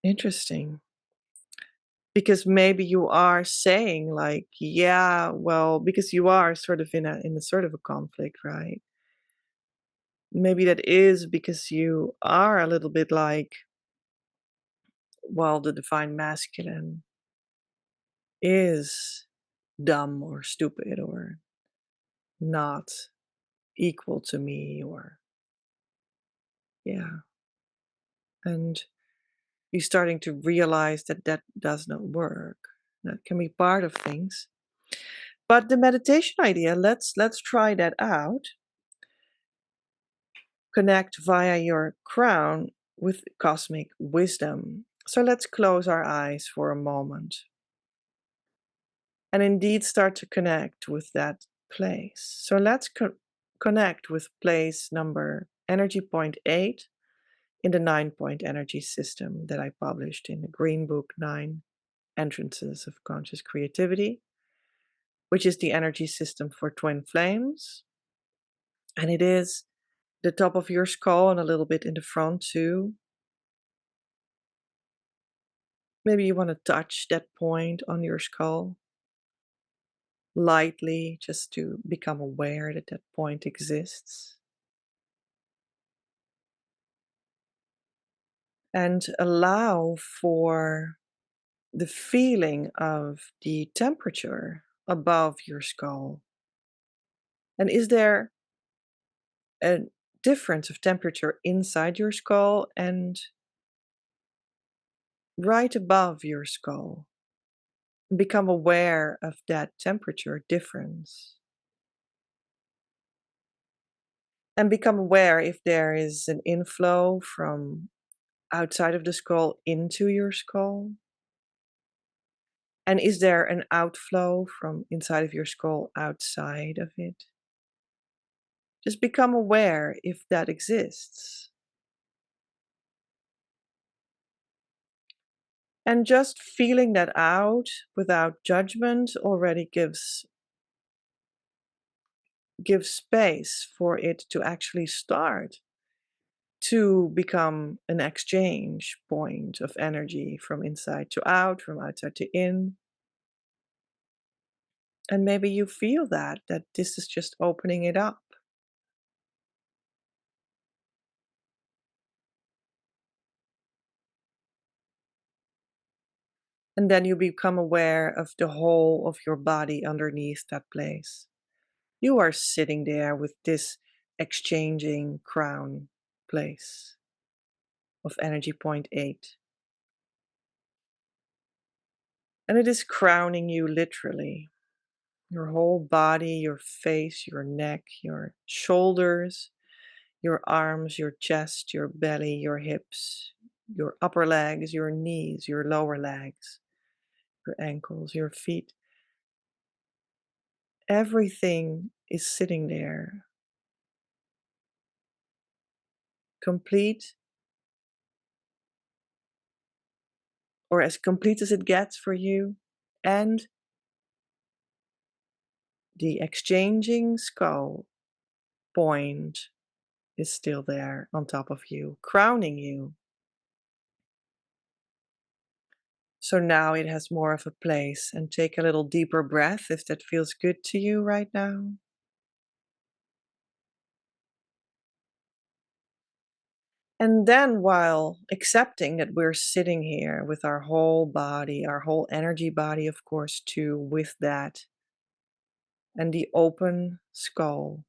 Interesting. Because maybe you are saying like, yeah, well, because you are sort of in a sort of a conflict, right? Maybe that is because you are a little bit like, well, the divine masculine is dumb or stupid or not equal to me, or yeah. And you're starting to realize that that does not work. That can be part of things. But the meditation idea, let's try that out. Connect via your crown with cosmic wisdom. So let's close our eyes for a moment and indeed start to connect with that place. So let's connect with place number energy point 8 in the 9-point energy system that I published in the Green Book 9 Entrances of Conscious Creativity, which is the energy system for twin flames. And it is the top of your skull and a little bit in the front too. Maybe you want to touch that point on your skull. lightly, just to become aware that that point exists. And allow for the feeling of the temperature above your skull. And is there a difference of temperature inside your skull and right above your skull? Become aware of that temperature difference. And become aware if there is an inflow from outside of the skull into your skull. And is there an outflow from inside of your skull outside of it? Just become aware if that exists. And just feeling that out without judgment already gives space for it to actually start to become an exchange point of energy from inside to out, from outside to in. And maybe you feel that this is just opening it up. And then you become aware of the whole of your body underneath that place. You are sitting there with this exchanging crown place of energy point 8. And it is crowning you literally. Your whole body, your face, your neck, your shoulders, your arms, your chest, your belly, your hips, your upper legs, your knees, your lower legs, your ankles, your feet. Everything is sitting there, complete, or as complete as it gets for you. And the exchanging skull point is still there on top of you, crowning you. So now it has more of a place, and take a little deeper breath if that feels good to you right now. And then, while accepting that we're sitting here with our whole body, our whole energy body, of course, too, with that, and the open skull,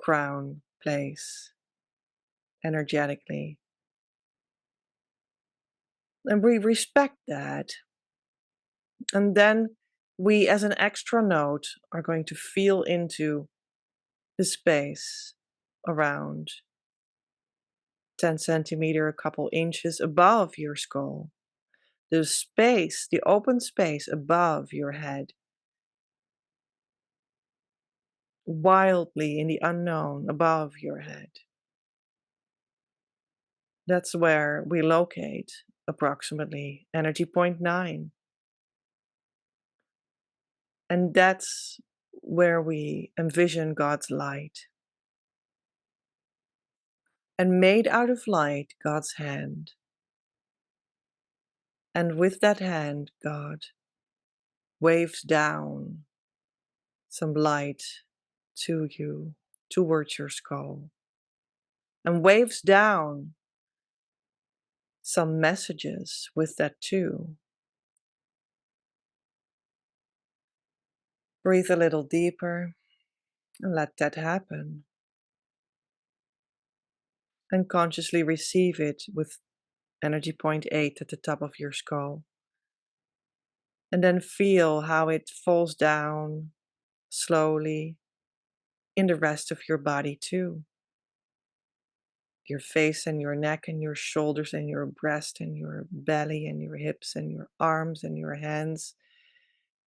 crown place, energetically. And we respect that. And then we, as an extra note, are going to feel into the space around 10 centimeter, a couple inches above your skull. The space, the open space above your head, wildly in the unknown above your head. That's where we locate approximately energy point 9. And that's where we envision God's light. And made out of light, God's hand. And with that hand, God waves down some light to you, towards your skull, and waves down some messages with that too. Breathe a little deeper and let that happen. And consciously receive it with energy point 8 at the top of your skull. And then feel how it falls down slowly in the rest of your body too. Your face and your neck and your shoulders and your breast and your belly and your hips and your arms and your hands,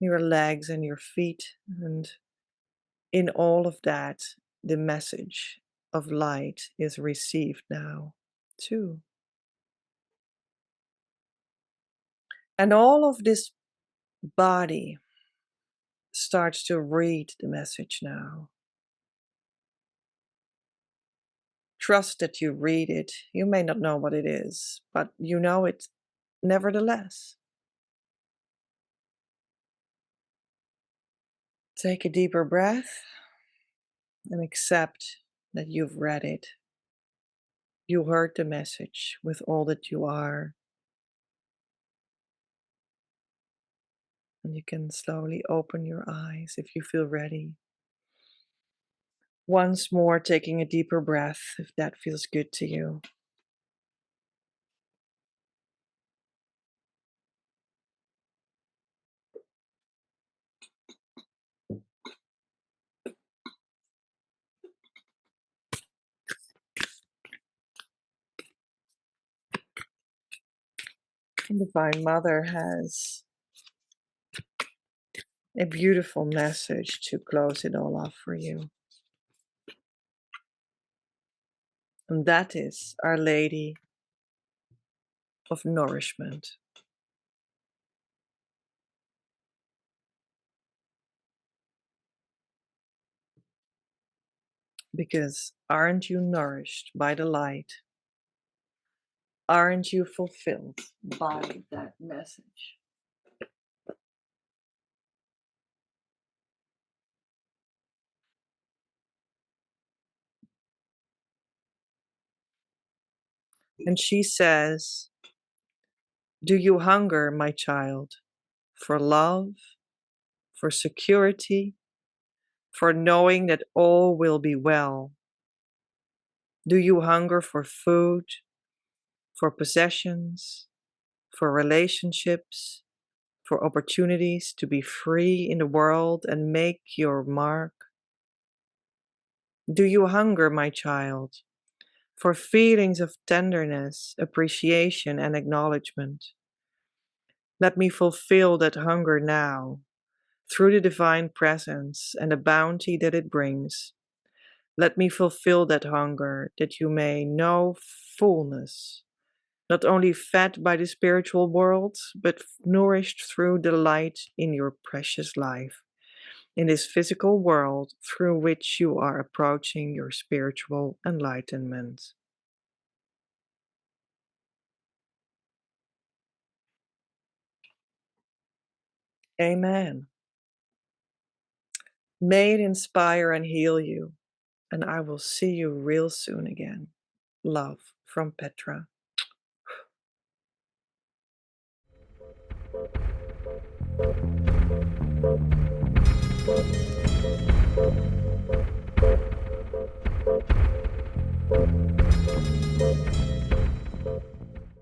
your legs and your feet. And in all of that, the message of light is received now too. And all of this body starts to read the message now. Trust that you read it. You may not know what it is, but you know it nevertheless. Take a deeper breath and accept that you've read it. You heard the message with all that you are. And you can slowly open your eyes if you feel ready. Once more, taking a deeper breath if that feels good to you. Divine Mother has a beautiful message to close it all off for you. And that is Our Lady of Nourishment. Because aren't you nourished by the light? Aren't you fulfilled by that message? And she says, do you hunger, my child, for love, for security, for knowing that all will be well? Do you hunger for food, for possessions, for relationships, for opportunities to be free in the world and make your mark? Do you hunger, my child, for feelings of tenderness, appreciation, and acknowledgement? Let me fulfill that hunger now, through the divine presence and the bounty that it brings. Let me fulfill that hunger, that you may know fullness, not only fed by the spiritual world, but nourished through the light in your precious life, in this physical world through which you are approaching your spiritual enlightenment. Amen. May it inspire and heal you, and I will see you real soon again. Love from Petra.